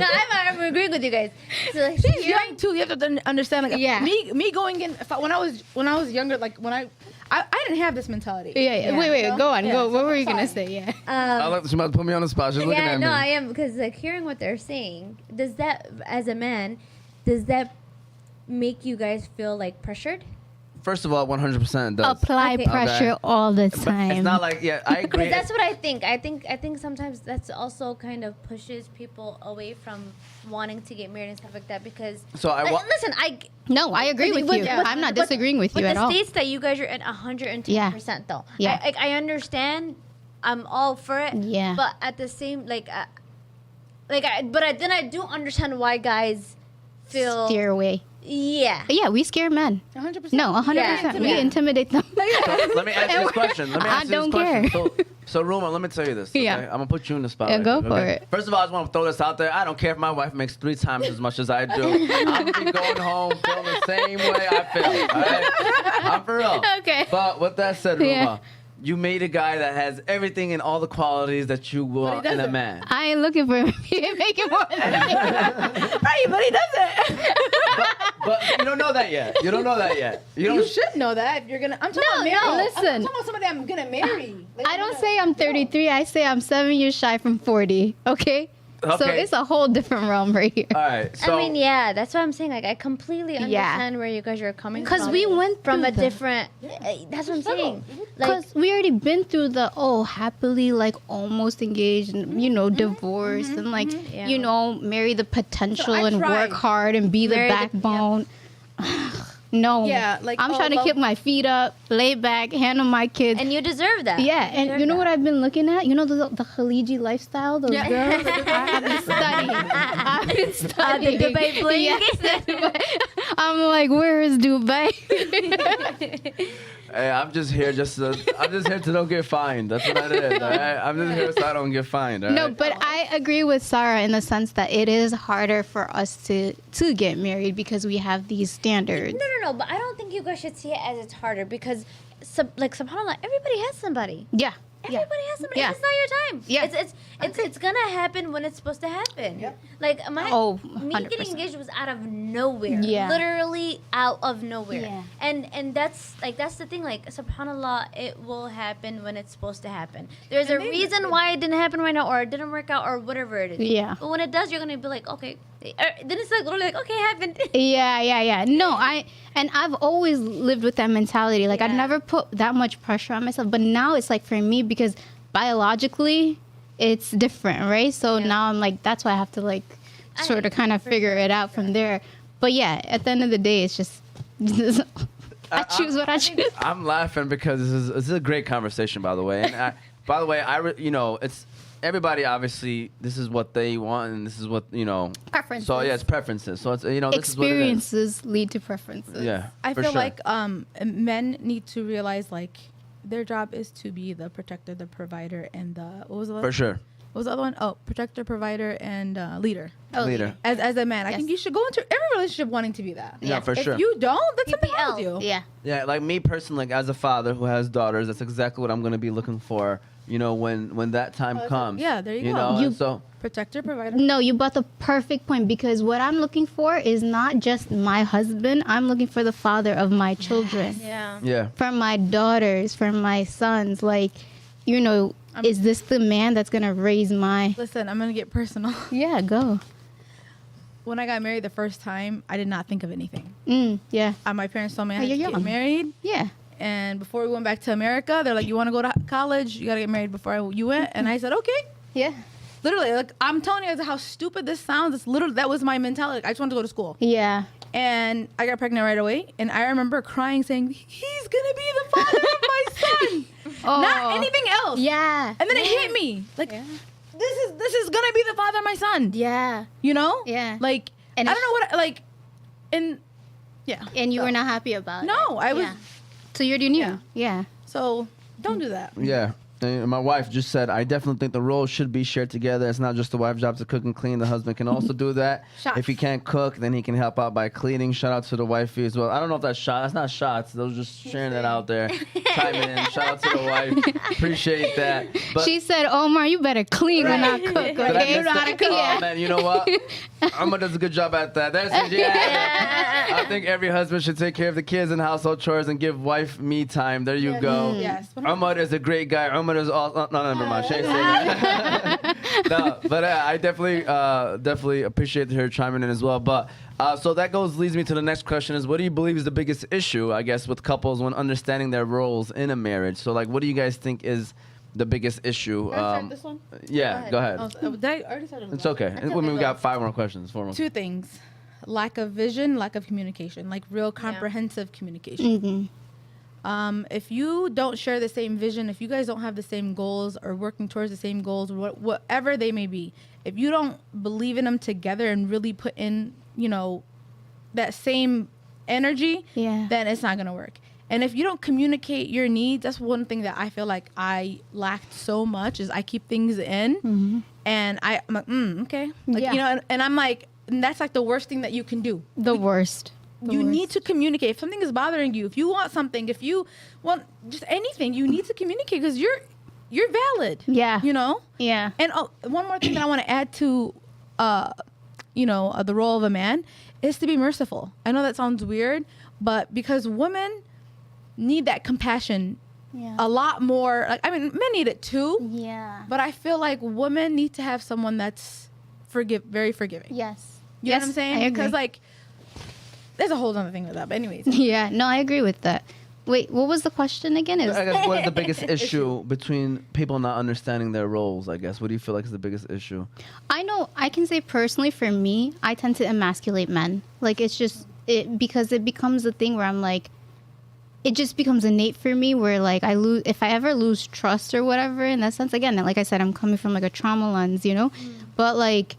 D: I'm agreeing with you guys. So
A: she's young too. You have to understand, me going in when I was younger, I didn't have this mentality.
B: Yeah. Wait, go on. Go. What were you gonna say? Yeah.
C: I like she about to put me on the spot. She's looking at me.
D: No, I am, because hearing what they're saying, does that, as a man, does that make you guys feel like pressured?
C: First of all, 100% does.
B: Apply
D: Okay.
B: pressure all the
C: But
B: time.
C: it's not like, I agree.
D: That's what I think. I think sometimes that's also kind of pushes people away from wanting to get married and stuff like that because.
C: So I wa-
D: listen.
B: No, I agree with you. I'm not disagreeing with you at all.
D: But the states that you guys are at 110% though.
B: Yeah.
D: I understand. I'm all for it.
B: Yeah.
D: But at the same then I do understand why guys feel.
B: Steer away.
D: Yeah.
B: Yeah, we scare men.
A: 100%.
B: No, 100%. We
D: Yeah.
B: intimidate them.
C: So let me ask you this question.
B: I don't care.
C: So Ruma, let me tell you this. Okay?
B: Yeah.
C: I'm gonna put you in the spot.
B: Yeah,
C: right
B: go
C: quick,
B: for
C: okay?
B: it.
C: First of all, I just want to throw this out there. I don't care if my wife makes 3 times as much as I do. I'm gonna be going home feeling the same way I feel. All right? I'm for real.
B: Okay.
C: But with that said, Ruma,
B: Yeah.
C: you made a guy that has everything and all the qualities that you want in a
A: doesn't.
C: man.
B: I ain't looking for him. He ain't making more than me.
A: Right, but he doesn't.
C: But you don't know that yet. You don't know that yet. You don't.
A: You should know that if you're gonna. I'm talking about marry.
B: no,
A: I'm
B: listen.
A: talking about somebody I'm gonna marry. Like,
B: I don't say I'm 33. I say I'm 7 years shy from 40. Okay? So
C: Okay.
B: it's a whole different realm right here.
C: All right. So
D: I mean, yeah, that's what I'm saying. Like, I completely understand where you guys are coming from.
B: Because we went
D: from
B: through
D: a different. That's what I'm saying. Like,
B: Because we already been through the happily like almost engaged and divorced and like
D: Yeah.
B: marry the potential
A: So I
B: and
A: tried.
B: work hard and be the
D: Marry the-
B: backbone. No.
A: Yeah, like,
B: I'm trying to
A: love-
B: keep my feet up, lay back, handle my kids.
D: and you deserve that.
B: Yeah, and
D: deserve
B: you know
D: that.
B: what I've been looking at? You know the Khaliji lifestyle, those
A: Yeah.
B: girls? I've been studying. I've been studying.
D: Dubai bling?
B: Yes. I'm like, where is Dubai?
C: Hey, I'm just here to don't get fined. That's what that is. All right? I'm just here so I don't get fined. All
B: No,
C: right?
B: but I agree with Sarah in the sense that it is harder for us to get married because we have these standards.
D: No. But I don't think you guys should see it as it's harder because, subhanAllah, everybody has somebody.
B: Yeah.
D: Everybody has somebody.
B: Yeah.
D: It's not your time.
B: Yeah.
D: It's gonna happen when it's supposed to happen.
A: Yep.
D: Like me
B: 100%.
D: getting engaged was out of nowhere.
B: Yeah.
D: Literally out of nowhere.
B: Yeah.
D: And that's the thing. Like, subhanAllah, it will happen when it's supposed to happen. There's a reason why it didn't happen right now, or it didn't work out, or whatever it is.
B: Yeah.
D: But when it does, you're gonna be like, okay. Then it's like literally like, okay, it happened.
B: Yeah. No, I've always lived with that mentality. Like I
D: Yeah.
B: never put that much pressure on myself, but now it's like for me because biologically it's different, right? So
D: Yeah.
B: now I'm like that's why I have to like sort of kind of figure it out from there. But yeah, at the end of the day, it's just I choose what I choose.
C: I'm laughing because this is a great conversation, by the way. And by the way, it's everybody. Obviously, this is what they want, and this is what
B: Preferences.
C: So yeah, it's preferences. So it's this is what it is.
B: Experiences lead to preferences.
C: Yeah,
A: I
C: for
A: feel
C: sure.
A: like men need to realize like their job is to be the protector, the provider, and the what was the other?
C: For sure.
A: What was the other one? Oh, protector, provider, and leader.
B: Oh,
C: Leader.
A: As a man, I
B: Yes.
A: think you should go into every relationship wanting to be that.
C: Yeah, for
A: If
C: sure.
A: you don't, that's something wrong with
D: PPL.
A: you.
B: Yeah.
C: Yeah, like me personally, like as a father who has daughters, that's exactly what I'm gonna be looking for. When that time comes.
A: yeah, there you go.
C: know,
B: You-
C: and so
A: Protector, provider.
B: No, you brought the perfect point because what I'm looking for is not just my husband. I'm looking for the father of my children.
D: Yeah.
C: yeah.
B: For my daughters, for my sons. Like, is this the man that's going to raise my...
A: Listen, I'm gonna get personal.
B: Yeah, go.
A: When I got married the first time, I did not think of anything.
B: Yeah.
A: My parents told me I
B: Oh,
A: had to
B: you're
A: get
B: young.
A: married.
B: Yeah.
A: And before we went back to America, they're like, "You want to go to college? You got to get married before you went." And I said, "Okay."
B: Yeah.
A: Literally, like I'm telling you how stupid this sounds. It's literally that was my mentality. Like, I just wanted to go to school,
B: Yeah.
A: and I got pregnant right away. And I remember crying, saying, "He's gonna be the father of my son, not anything else."
B: Yeah.
A: And then it hit me, like, this is gonna be the father of my son.
B: Yeah.
A: You know?
B: Yeah.
A: Like,
B: And
A: I don't know what like, and yeah.
B: And you
A: So-
B: were not happy about it.
A: No, I was.
B: Yeah. So you already knew.
A: Yeah.
B: Yeah.
A: So don't do that.
C: Yeah. And my wife just said, I definitely think the roles should be shared together. It's not just the wife's job to cook and clean. The husband can also do that.
A: Shots.
C: If he can't cook, then he can help out by cleaning. Shout out to the wifey as well. I don't know if that's shot. That's not shots. Those just sharing that out there. Chiming in. Shout out to the wife. Appreciate that. But
B: She said, Omar, you better clean when I cook,
C: Did I
B: okay?
C: miss that? Oh, man, you know what? Amma does a good job at that. That's it. Yeah. I think every husband should take care of the kids and household chores and give wife me time. There you go.
A: Yes.
C: Umar is a great guy. Umar kilometers off. No, never mind. She ain't saying that. No, but I definitely appreciate her chiming in as well. But so that leads me to the next question: is what do you believe is the biggest issue, I guess, with couples when understanding their roles in a marriage? So, like, what do you guys think is the biggest issue?
A: Can I start this one?
C: Yeah, go ahead.
A: Did I already started?
C: It's okay. I mean, we got 5 more questions. 4 more.
A: Two things: lack of vision, lack of communication, like real comprehensive communication. If you don't share the same vision, if you guys don't have the same goals or working towards the same goals, whatever they may be, if you don't believe in them together and really put in, that same energy, then it's not going to work. And if you don't communicate your needs, that's one thing that I feel like I lacked so much is I keep things in and I'm like, okay. Like, and I'm like, and that's like the worst thing that you can do.
B: The worst.
A: You need to communicate. If something is bothering you, if you want something, if you want just anything, you need to communicate because you're valid.
B: Yeah.
A: Yeah. And one more thing that I want to add to, the role of a man is to be merciful. I know that sounds weird, but because women need that compassion a lot more. Like, I mean, men need it too.
B: Yeah.
A: But I feel like women need to have someone that's very forgiving.
B: Yes.
A: You know what I'm saying?
B: I agree.
A: Because like, there's a whole other thing with that. But anyways.
B: Yeah. No, I agree with that. Wait, what was the question again?
C: I guess what is the biggest issue between people not understanding their roles, I guess? What do you feel like is the biggest issue?
B: I know, I can say personally for me, I tend to emasculate men. Like, it's just, because it becomes a thing where I'm like, it just becomes innate for me where like if I ever lose trust or whatever in that sense, again, like I said, I'm coming from like a trauma lens, but like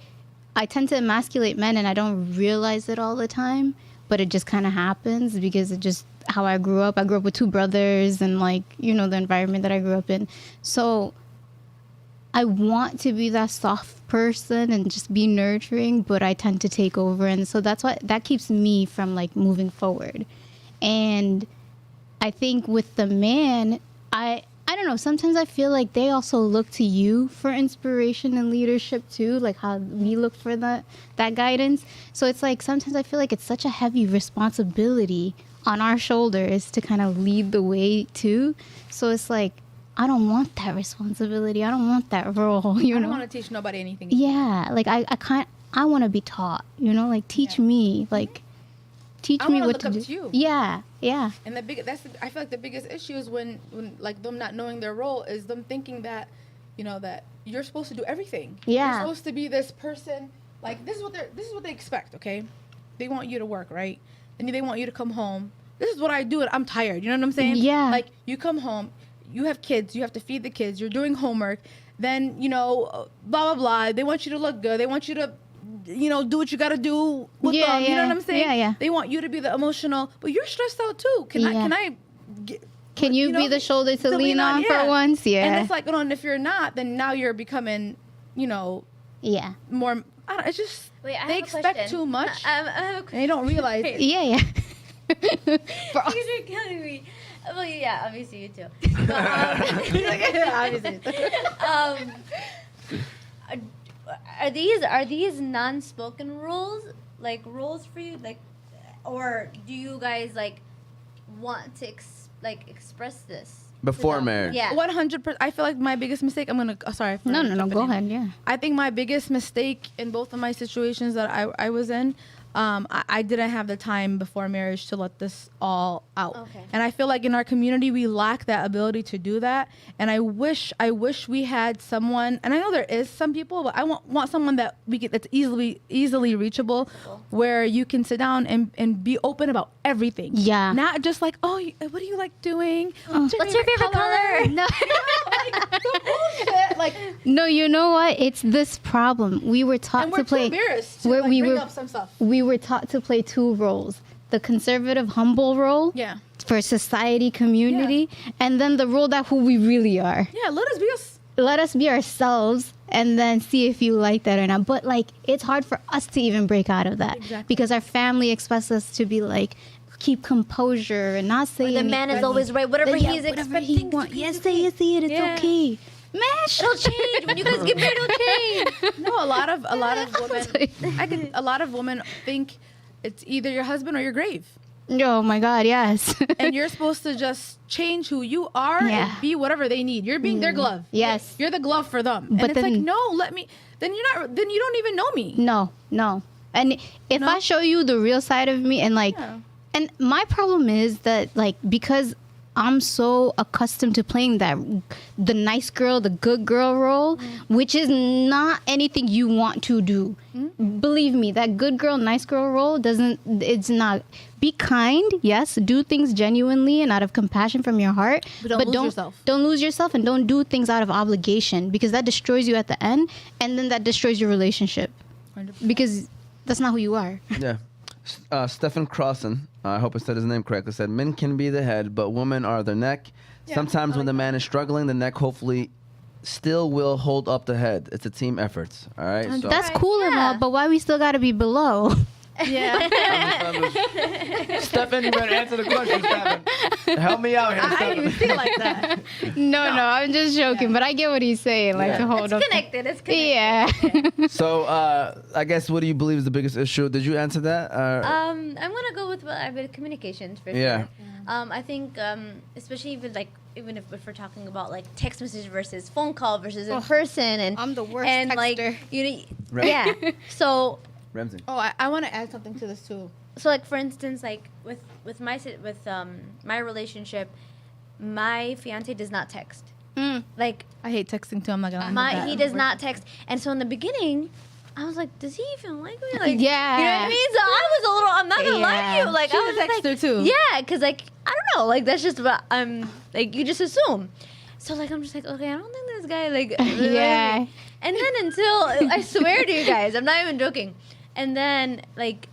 B: I tend to emasculate men and I don't realize it all the time, but it just kind of happens because it just how I grew up. I grew up with 2 brothers and like, the environment that I grew up in. So I want to be that soft person and just be nurturing, but I tend to take over. And so that keeps me from like moving forward. And I think with the man, I don't know, sometimes I feel like they also look to you for inspiration and leadership too, like how we look for that guidance. So it's like sometimes I feel like it's such a heavy responsibility on our shoulders to kind of lead the way too. So it's like, I don't want that responsibility. I don't want that role,
A: I don't want to teach nobody anything.
B: Yeah, like I want to be taught, like teach me, like teach me what to do.
A: To you.
B: Yeah.
A: And I feel like the biggest issue is when like them not knowing their role is them thinking that, that you're supposed to do everything.
B: Yeah.
A: You're supposed to be this person. Like this is what they expect. Okay, they want you to work, right? And they want you to come home. This is what I do, and I'm tired. You know what I'm saying?
B: Yeah.
A: Like you come home, you have kids, you have to feed the kids, you're doing homework. Then blah blah blah. They want you to look good. They want you to do what you got to do with them. You know what I'm saying?
B: Yeah.
A: They want you to be the emotional, but you're stressed out too. Can
B: you be the shoulder to lean on for once? Yeah.
A: And it's like, and if you're not, then now you're becoming, more. It's just they expect too much.
D: I have a
A: and they don't realize it.
B: Yeah.
D: For us. You're killing me. Well, yeah, obviously you too. But,
A: Obviously.
D: Are these non-spoken rules rules for you, or do you guys want to express this
C: before marriage?
D: Yeah,
A: 100%. I feel like my biggest mistake. I'm gonna sorry.
B: No. Go ahead. Yeah.
A: I think my biggest mistake in both of my situations that I was in, I didn't have the time before marriage to let this all out.
D: Okay.
A: And I feel like in our community we lack that ability to do that. And I wish we had someone, and I know there is some people, but I want someone that that's easily reachable, where you can sit down and be open about everything.
B: Yeah.
A: Not just like, oh, what do you like doing?
D: What's your favorite color?
B: No.
A: The bullshit. Like,
B: No, you know what? It's this problem. We were taught
A: and we're
B: to play.
A: too embarrassed to
B: where we
A: bring
B: were-
A: up some stuff.
B: We were taught to play 2 roles: the conservative, humble role,
A: Yeah.
B: for society, community, and then the role that who we really are.
A: Yeah, let us be us.
B: Let us be ourselves, and then see if you like that or not. But it's hard for us to even break out of that because our family expects us to be keep composure and not say
D: the man is always right. Whatever he's expecting.
B: Yes, say it. It's okay. Man,
D: It'll change when you guys get married. It'll change.
A: No, a lot of women. A lot of women think it's either your husband or your grave.
B: Oh my God, yes.
A: And you're supposed to just change who you are
B: Yeah.
A: and be whatever they need. You're being their glove.
B: Yes.
A: You're the glove for them.
B: But
A: and it's like,
B: then-
A: no, let me. Then you're not. Then you don't even know me.
B: No. And if
A: No?
B: I show you the real side of me and like,
A: Yeah.
B: and my problem is that like, because I'm so accustomed to playing the nice girl, the good girl role, which is not anything you want to do. Believe me, that good girl, nice girl role it's not. Be kind, yes. Do things genuinely and out of compassion from your heart.
A: But don't lose yourself.
B: Don't lose yourself and don't do things out of obligation because that destroys you at the end and then that destroys your relationship
A: 100%.
B: because that's not who you are.
C: Yeah. Stephen Crossan, I hope I said his name correctly, said men can be the head, but women are the neck.
A: Yeah,
C: Sometimes
A: I
C: when
A: like
C: the man is struggling, the neck hopefully still will hold up the head. It's a team effort. All right. So
B: That's cool and all,
D: Yeah.
B: but why we still got to be below?
A: Yeah.
C: Stephen, you better answer the question, Stephen. Help me out here,
A: I didn't even
C: Stephen.
A: see it like that.
B: No, I'm just joking, but I get what he's saying. Like
C: Yeah.
B: to hold
D: It's
B: up.
D: connected. It's connected.
B: Yeah.
C: So, I guess, what do you believe is the biggest issue? Did you answer that?
D: I'm gonna go with communications for
C: Yeah.
D: sure. I think especially even if we're talking about like text message versus phone call versus in person and
B: I'm the worst
D: and like
B: texter.
C: Right.
D: yeah. So
C: Ramsey.
A: Oh, I want to add something to this too.
D: like for instance like with my relationship, my fiance does not text. Like
A: I hate texting too. I'm not gonna.
D: he does not text, and so in the beginning, I was like, does he even like me? Like,
B: Yeah.
D: you know what I mean? So I was a little. I'm not gonna lie to you. Like
A: She's
D: I was
A: a texter
D: like,
A: too.
D: Yeah, because like I don't know. Like that's just what I'm like. You just assume. So like I'm just like, okay, I don't think this guy like.
B: Yeah.
D: And then until I swear to you guys, I'm not even joking. And then like,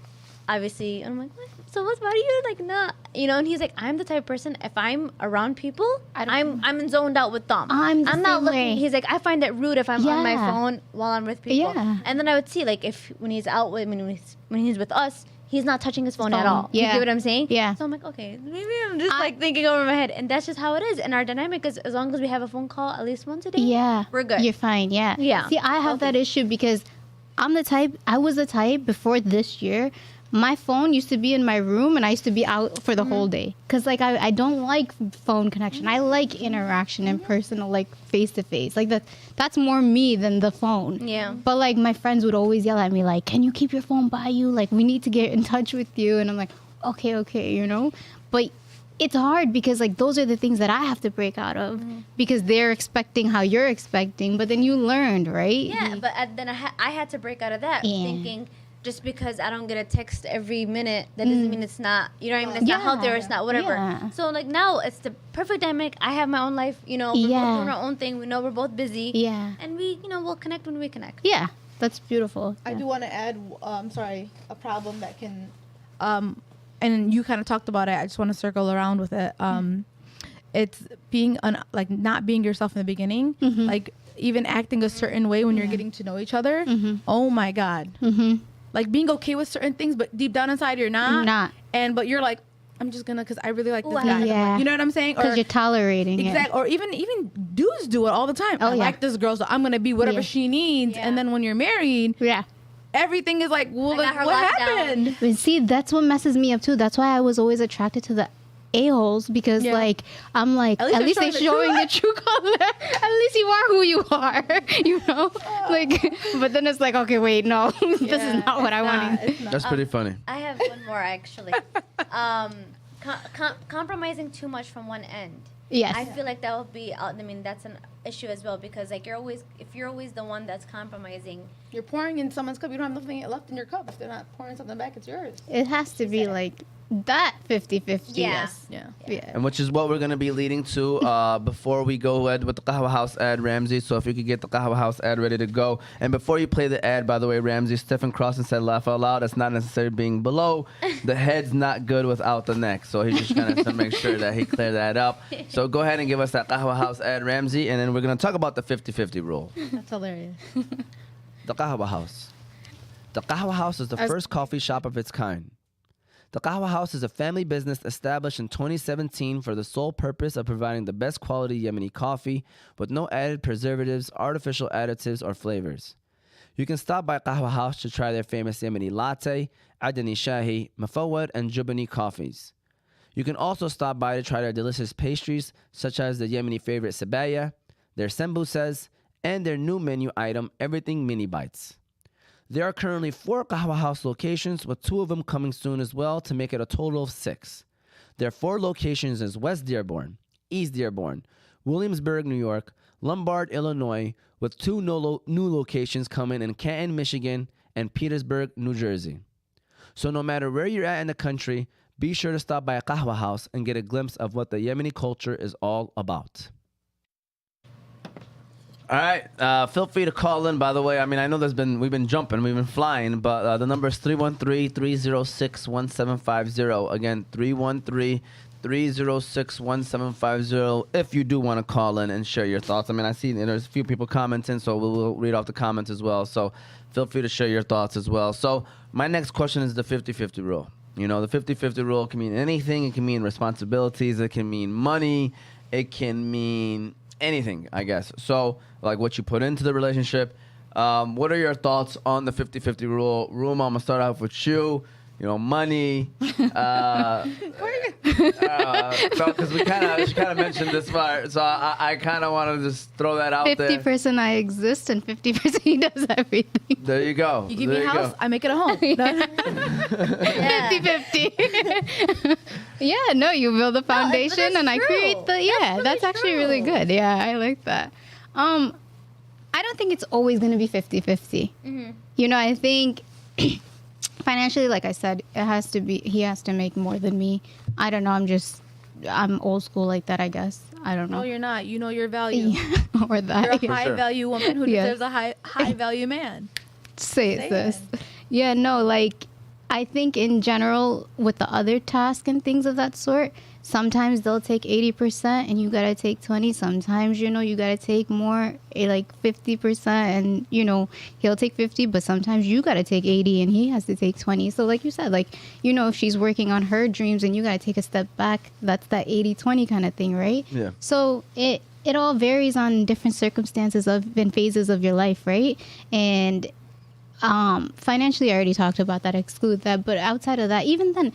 D: obviously, I'm like, what? So what's about you? Like, not, and he's like, I'm the type of person, if I'm around people, I'm zoned out with them.
B: I'm the
D: not
B: same
D: looking.
B: way.
D: He's like, I find it rude if I'm on my
B: Yeah.
D: phone while I'm with people.
B: Yeah.
D: And then I would see like when he's out with when he's with us, he's not touching his phone at all.
B: Yeah.
D: You get what I'm saying?
B: Yeah.
D: So I'm like, okay, maybe I'm just like thinking over my head, and that's just how it is. And our dynamic is as long as we have a phone call at least once a day.
B: Yeah.
D: We're good.
B: You're fine. Yeah.
D: Yeah.
B: See, I have that issue because I was the type before this year. My phone used to be in my room and I used to be out for the whole day. Because, like, I don't like phone connection. I like interaction in person, like face to face. Like, that's more me than the phone.
D: Yeah.
B: But, like, my friends would always yell at me, like, can you keep your phone by you? Like, we need to get in touch with you. And I'm like, okay. But it's hard because, like, those are the things that I have to break out of because they're expecting how you're expecting. But then you learned, right?
D: Yeah, but then I had to break out of that
B: Yeah.
D: thinking just because I don't get a text every minute, that doesn't mean it's not, you know what I mean? It's not
B: Yeah.
D: healthy or it's not whatever.
B: Yeah.
D: So like now it's the perfect dynamic. I have my own life, we're both
B: Yeah.
D: doing our own thing. We know we're both busy.
B: Yeah.
D: And we, we'll connect when we connect.
B: Yeah. That's beautiful.
A: I do want to add, a problem that can, and you kind of talked about it. I just want to circle around with it. It's being not being yourself in the beginning, like even acting a certain way when you're getting to know each other. Oh my God. Like being okay with certain things, but deep down inside you're not. But you're like, I'm just gonna, because I really like this guy.
B: Yeah.
A: You know what I'm saying?
B: Because you're tolerating it.
A: Exactly. Or even dudes do it all the time.
B: Oh,
A: I
B: yeah.
A: like this girl, so I'm gonna be whatever
B: Yeah.
A: she needs.
D: Yeah.
A: And then when you're married,
B: Yeah.
A: everything is like, well,
D: I got
A: like,
D: her
A: what
D: locked down.
A: happened?
B: But see, that's what messes me up too. That's why I was always attracted to the a-holes because
A: Yeah.
B: like I'm like at least they're showing the true color. At least you are who you are, like. But then it's like, okay, wait, no, this is not what I wanted.
C: That's pretty funny.
D: I have one more actually. Compromising too much from one end.
B: Yes.
D: I feel like that would be, that's an issue as well because like if you're always the one that's compromising,
A: You're pouring in someone's cup. You don't have nothing left in your cup. If they're not pouring something back, it's yours.
B: It has to be like that 50-50.
D: Yeah.
B: Yes.
A: Yeah.
B: Yeah.
C: And which is what we're going to be leading to before we go ahead with the Qahwa House ad, Ramsey. So if you could get the Qahwa House ad ready to go. And before you play the ad, by the way, Ramsey, Stephen Crossan said, laugh out loud. That's not necessarily being below. The head's not good without the neck. So he's just going to make sure that he clear that up. So go ahead and give us that Qahwa House ad, Ramsey. And then we're going to talk about the 50-50 rule.
A: That's hilarious.
C: The Qahwa House. The Qahwa House is the first coffee shop of its kind. The Qahwa House is a family business established in 2017 for the sole purpose of providing the best quality Yemeni coffee with no added preservatives, artificial additives, or flavors. You can stop by Qahwa House to try their famous Yemeni latte, Adani Shahi, Mafawad, and Jubani coffees. You can also stop by to try their delicious pastries, such as the Yemeni favorite sabaya, their sembusas, and their new menu item, Everything Mini Bites. There are currently 4 Qahwa House locations, with 2 of them coming soon as well, to make it a total of 6. Their 4 locations is West Dearborn, East Dearborn, Williamsburg, New York, Lombard, Illinois, with 2 new locations coming in Canton, Michigan, and Petersburg, New Jersey. So no matter where you're at in the country, be sure to stop by a Qahwa House and get a glimpse of what the Yemeni culture is all about. All right, feel free to call in, by the way. I mean, I know we've been jumping, we've been flying, but the number is 313-306-1750. Again, 313-306-1750 if you do want to call in and share your thoughts. I mean, I see there's a few people commenting, so we'll read off the comments as well. So feel free to share your thoughts as well. So my next question is the 50-50 rule. You know, the 50-50 rule can mean anything. It can mean responsibilities. It can mean money. It can mean anything, I guess. So, like what you put into the relationship. What are your thoughts on the 50-50 rule? Ruma, I'm going to start off with you. You know, money. Because she kind of mentioned this part, so I kind of want to just throw that out there.
B: 50% I exist and 50% he does everything.
C: There you go.
A: You give me a house, I make it a home.
B: 50-50. Yeah, no, you build the foundation and I create the, that's actually really good. Yeah, I like that. I don't think it's always going to be 50-50. You know, I think financially, like I said, he has to make more than me. I don't know, I'm old school like that, I guess. I don't know.
A: No, you're not. You know your value.
B: Yeah, or that.
A: You're a high value woman who
B: Yes.
A: deserves a high value man.
B: Say
A: Say
B: it, sis.
A: it.
B: Yeah, no, like, I think in general, with the other tasks and things of that sort, sometimes they'll take 80% and you gotta take 20. Sometimes, you know, you gotta take more, like 50%, and, you know, he'll take 50, but sometimes you gotta take 80 and he has to take 20. So like you said, like, you know, if she's working on her dreams and you gotta take a step back, that's that 80-20 kind of thing, right?
C: Yeah.
B: So it all varies on different circumstances and phases of your life, right? And financially, I already talked about that, exclude that. But outside of that, even then,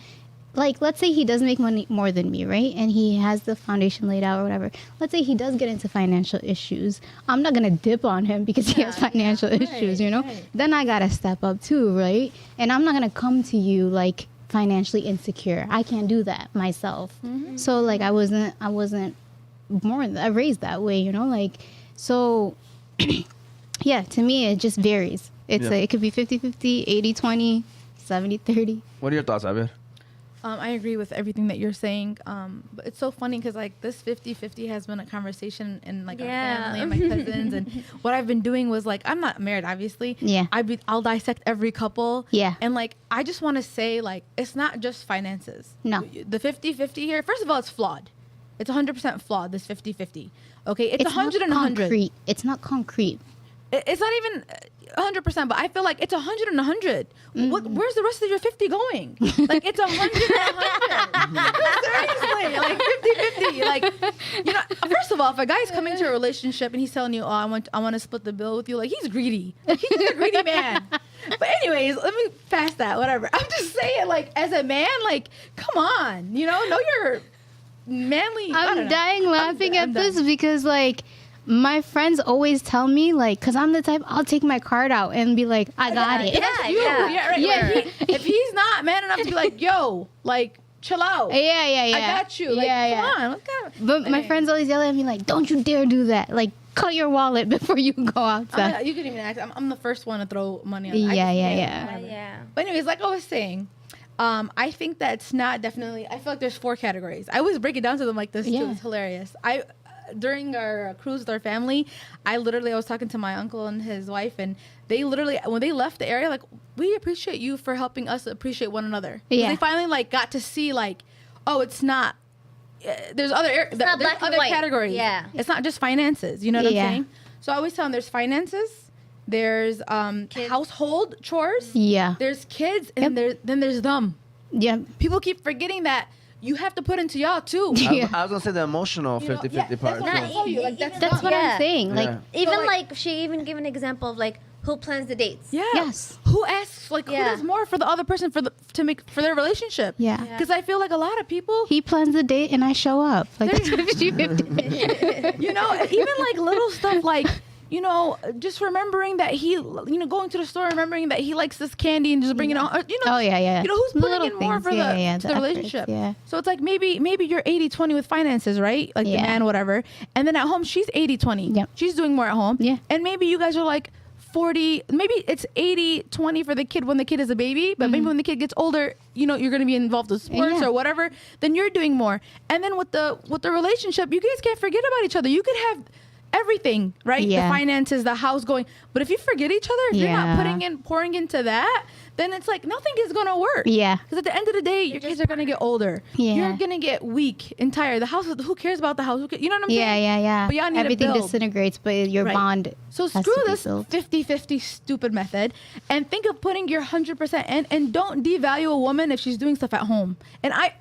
B: like, let's say he does make money more than me, right? And he has the foundation laid out or whatever. Let's say he does get into financial issues. I'm not going to dip on him because he has financial issues, you know?
A: Right.
B: Then I got to step up too, right? And I'm not going to come to you like financially insecure. I can't do that myself. So like I wasn't I raised that way, you know? Like, so yeah, to me, it just varies. It could be 50-50, 80-20, 70-30.
C: What are your thoughts, Abir?
A: I agree with everything that you're saying. But it's so funny because like this 50-50 has been a conversation in like our family and my cousins. And what I've been doing was like, I'm not married, obviously.
B: Yeah.
A: I'll dissect every couple.
B: Yeah.
A: And like, I just want to say like, it's not just finances.
B: No.
A: The 50-50 here, first of all, it's flawed. It's 100% flawed, this 50-50. Okay. It's 100 and 100.
B: Concrete. It's not concrete.
A: It's not even 100%, but I feel like it's 100 and 100. Where's the rest of your 50 going? Like, it's 100 and 100. Seriously, like 50-50. Like, you know, first of all, if a guy's coming to a relationship and he's telling you, oh, I want to split the bill with you, like, he's greedy. Like, he's just a greedy man. But anyways, let me pass that, whatever. I'm just saying, like, as a man, like, come on, you know your manly.
B: I'm dying laughing
A: I'm
B: at this because, like, my friends always tell me, like, because I'm the type, I'll take my card out and be like, I got it.
A: If he's not man enough to be like, yo, like, chill out.
B: Yeah.
A: I got you. Like, come on. What kind of,
B: But my friends always yell at me, like, don't you dare do that. Like, cut your wallet before you go outside.
A: you can even ask. I'm the first one to throw money on.
B: Yeah.
A: But anyways, like I was saying, I think that's not definitely. I feel like there's 4 categories. I always break it down to them like this too. It's hilarious. During our cruise with our family, I was talking to my uncle and his wife, and they literally, when they left the area, like, we appreciate you for helping us appreciate one another.
B: Yeah.
A: They finally like got to see like, oh, it's not. There's other there's other categories.
D: Yeah.
A: It's not just finances. You know what I'm saying? So I always tell them there's finances, there's household chores, there's kids, and then there's them.
B: Yeah.
A: People keep forgetting that. You have to put into y'all too.
C: I was gonna say the emotional 50-50 part.
A: That's what I'm saying. Like,
B: That's what I'm saying. Like,
D: even like she even gave an example of like Who plans the dates?
A: Yeah.
B: Yes.
A: Who asks, like,
D: Yeah.
A: who does more for the other person for their relationship?
B: Yeah.
A: Because I feel like a lot of people,
B: He plans the date and I show up. Like, that's 50-50.
A: you know, even like little stuff like, you know, just remembering that he, you know, going to the store, remembering that he likes this candy and just bringing it on, you know.
B: Oh, yeah.
A: You know, who's putting
B: Little
A: in more
B: things.
A: for
B: Yeah,
A: the
B: the efforts,
A: relationship?
B: yeah.
A: So it's like maybe you're 80-20 with finances, right? Like the
B: Yeah.
A: man, whatever. And then at home, she's 80-20.
B: Yep.
A: She's doing more at home.
B: Yeah.
A: And maybe you guys are like 40, maybe it's 80-20 for the kid when the kid is a baby, but maybe when the kid gets older, you know, you're going to be involved with sports
B: Yeah.
A: or whatever, then you're doing more. And then with the relationship, you guys can't forget about each other. You could have everything, right?
B: Yeah.
A: The finances, the house going. But if you forget each other, if you're not
B: Yeah.
A: pouring into that, then it's like nothing is going to work.
B: Yeah.
A: Because at the end of the day, your kids are going to get older.
B: Yeah.
A: You're going to get weak and tired. The house, who cares about the house? You know what I'm saying?
B: Yeah.
A: But y'all need to
B: Everything
A: build.
B: disintegrates, but your
A: Right.
B: bond
A: So
B: has
A: screw
B: to be
A: this
B: built.
A: 50-50 stupid method and think of putting your 100% in, and don't devalue a woman if she's doing stuff at home. And I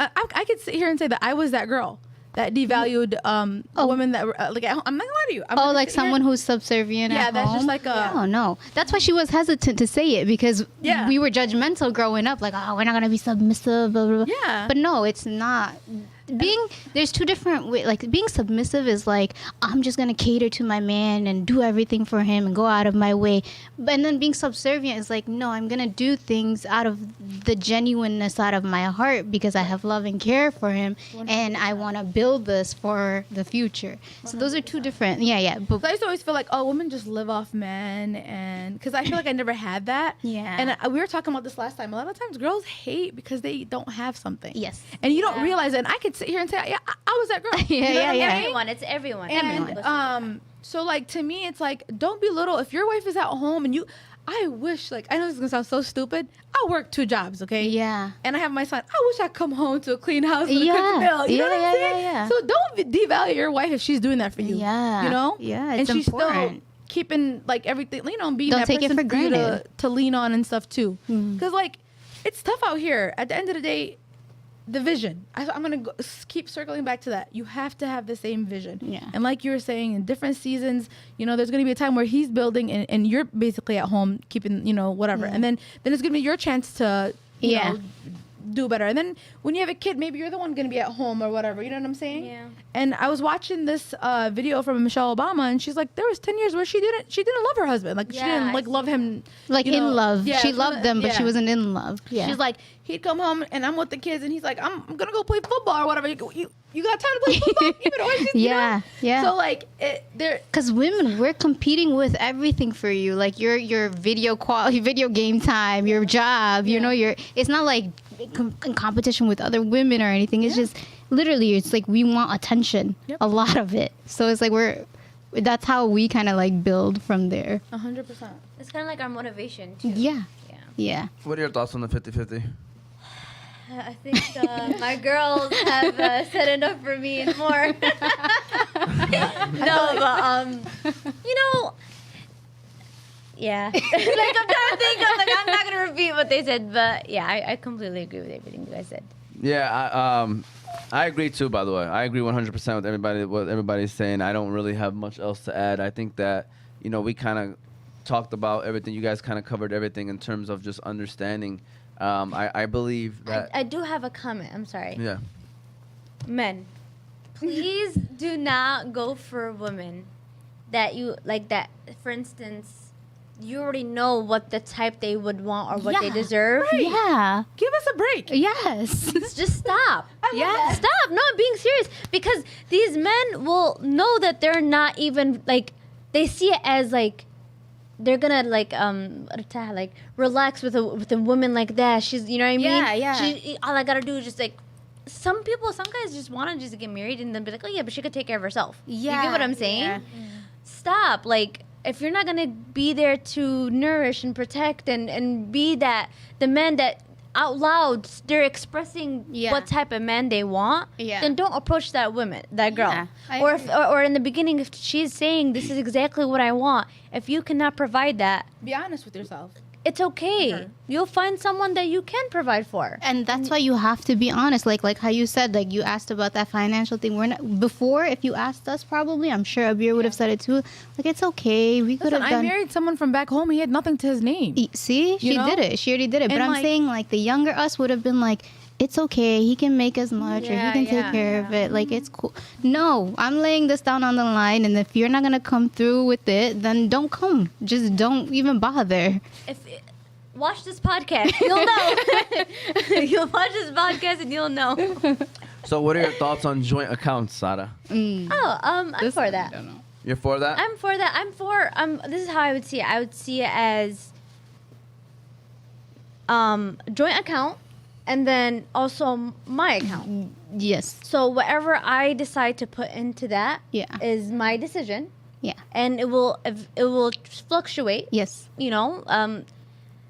A: could sit here and say that I was that girl that devalued a woman that were, like at home. I'm not gonna lie to you. I'm
B: Oh,
A: gonna
B: like
A: sit here
B: someone who's subservient
A: Yeah,
B: at
A: that's
B: home?
A: just like a-
B: Oh, no. That's why she was hesitant to say it, because
A: Yeah.
B: we were judgmental growing up. Like, oh, we're not going to be submissive. Blah, blah, blah.
A: Yeah.
B: But no, it's not. There's two different ways. Like, being submissive is like, I'm just going to cater to my man and do everything for him and go out of my way. And then being subservient is like, no, I'm going to do things out of the genuineness out of my heart because I have love and care for him. And I want to build this for the future. So those are two different. Yeah. But
A: So I used to always feel like, oh, women just live off men, and because I feel like I never had that.
B: Yeah.
A: And we were talking about this last time. A lot of times, girls hate because they don't have something.
B: Yes.
A: And you don't realize it. And I could sit here and say, yeah, I was that girl.
B: Yeah,
A: You know what I'm
B: yeah.
A: saying?
D: Everyone. It's everyone.
A: And so like to me, it's like don't belittle if your wife is at home and you. I wish, like, I know this is gonna sound so stupid. I work 2 jobs, okay?
B: Yeah.
A: And I have my son. I wish I come home to a clean house and a
B: Yeah.
A: cooked meal. You know what
B: Yeah,
A: I'm saying?
B: yeah.
A: So don't devalue your wife if she's doing that for you.
B: Yeah.
A: You know?
B: Yeah,
A: And
B: it's
A: she's still
B: important.
A: keeping like everything, you know, being
B: Don't
A: that
B: take it
A: person
B: for
A: you
B: granted.
A: to lean on and stuff too.
B: Mhm.
A: Because like it's tough out here. At the end of the day, the vision. I'm gonna keep circling back to that. You have to have the same vision.
B: Yeah.
A: And like you were saying, in different seasons, you know, there's gonna be a time where he's building and you're basically at home keeping, you know, whatever.
B: Yeah.
A: And then it's gonna be your chance to, you
B: Yeah.
A: know, do better. And then when you have a kid, maybe you're the one gonna be at home or whatever. You know what I'm saying?
D: Yeah.
A: And I was watching this video from Michelle Obama, and she's like, there was 10 years where she didn't love her husband. Like she
D: Yeah,
A: didn't
D: I
A: like
D: see
A: love him.
B: Like
A: you
B: in
A: know.
B: love.
A: Yeah,
B: She
A: so
B: loved them, but she
A: yeah.
B: wasn't in love. Yeah.
A: She's like, he'd come home and I'm with the kids, and he's like, I'm gonna go play football or whatever. You got time to play football? Even though she's, you
B: Yeah,
A: know?
B: yeah.
A: So like, there.
B: Because women, we're competing with everything for you, like your video game time, your job. You know, it's not like in competition with other women or anything. It's just literally, it's like we want attention,
A: Yep.
B: a lot of it. So it's like that's how we kind of like build from there.
A: 100%.
D: It's kind of like our motivation too.
B: Yeah,
D: Yeah.
B: yeah.
C: What are your thoughts on the 50-50?
D: I think my girls have said enough for me and more. No, but you know, yeah. Like I'm trying to think. I'm not gonna repeat what they said, but yeah, I completely agree with everything you guys said.
C: Yeah, I agree too. By the way, I agree 100% with what everybody's saying. I don't really have much else to add. I think that we kind of talked about everything. You guys kind of covered everything in terms of just understanding. I believe that.
D: I do have a comment. I'm sorry.
C: Yeah.
D: Men, please do not go for women that you like. That, for instance, you already know what the type they would want or what they
B: Yeah.
D: deserve.
B: Yeah.
A: Give us a break.
B: Yes.
D: Just stop.
B: Yeah.
D: Stop. No, I'm being serious. Because these men will know that they're not even like, they see it as like, they're gonna like relax with a woman like that. She's, you know what I mean?
B: Yeah.
D: All I gotta do is just like, some guys just want to just get married and then be like, oh yeah, but she could take care of herself. You get what I'm saying?
B: Yeah.
D: Stop. Like, if you're not gonna be there to nourish and protect and be the man that out loud they're expressing
B: Yeah.
D: what type of man they want,
B: Yeah.
D: then don't approach that girl.
B: Yeah, I
D: or
B: agree.
D: or in the beginning, if she's saying this is exactly what I want, if you cannot provide that,
A: Be honest with yourself.
D: it's okay. You'll find someone that you can provide for.
B: And that's why you have to be honest. Like how you said, like you asked about that financial thing. We're not before. If you asked us, probably I'm sure Abir would have said it too. Like it's okay. We could
A: Listen,
B: have
A: I
B: done.
A: married someone from back home. He had nothing to his name.
B: See, she
A: know?
B: did it. She already did it. But
A: And,
B: I'm
A: like-
B: saying like the younger us would have been like, it's okay. He can make as much, or he
D: Yeah,
B: can take care of it. Like it's cool. No, I'm laying this down on the line, and if you're not gonna come through with it, then don't come. Just don't even bother.
D: Watch this podcast, you'll know. You'll watch this podcast and you'll know.
C: So, what are your thoughts on joint accounts, Sada?
D: I'm for that.
B: I don't know.
C: You're for that?
D: I'm for that. I'm for this is how I would see it. I would see it as joint account and then also my account.
B: Yes.
D: So whatever I decide to put into that is
B: Yeah.
D: my decision.
B: Yeah.
D: And it will fluctuate,
B: Yes.
D: you know.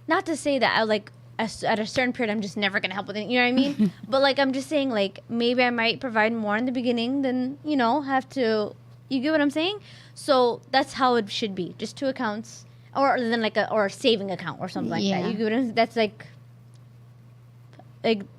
D: Not to say that I like at a certain period I'm just never gonna help with it, you know what I mean? But like I'm just saying like maybe I might provide more in the beginning than, you know, have to, you get what I'm saying? So that's how it should be. Just 2 accounts or then like a saving account or something like that.
B: Yeah.
D: You get what I'm, that's like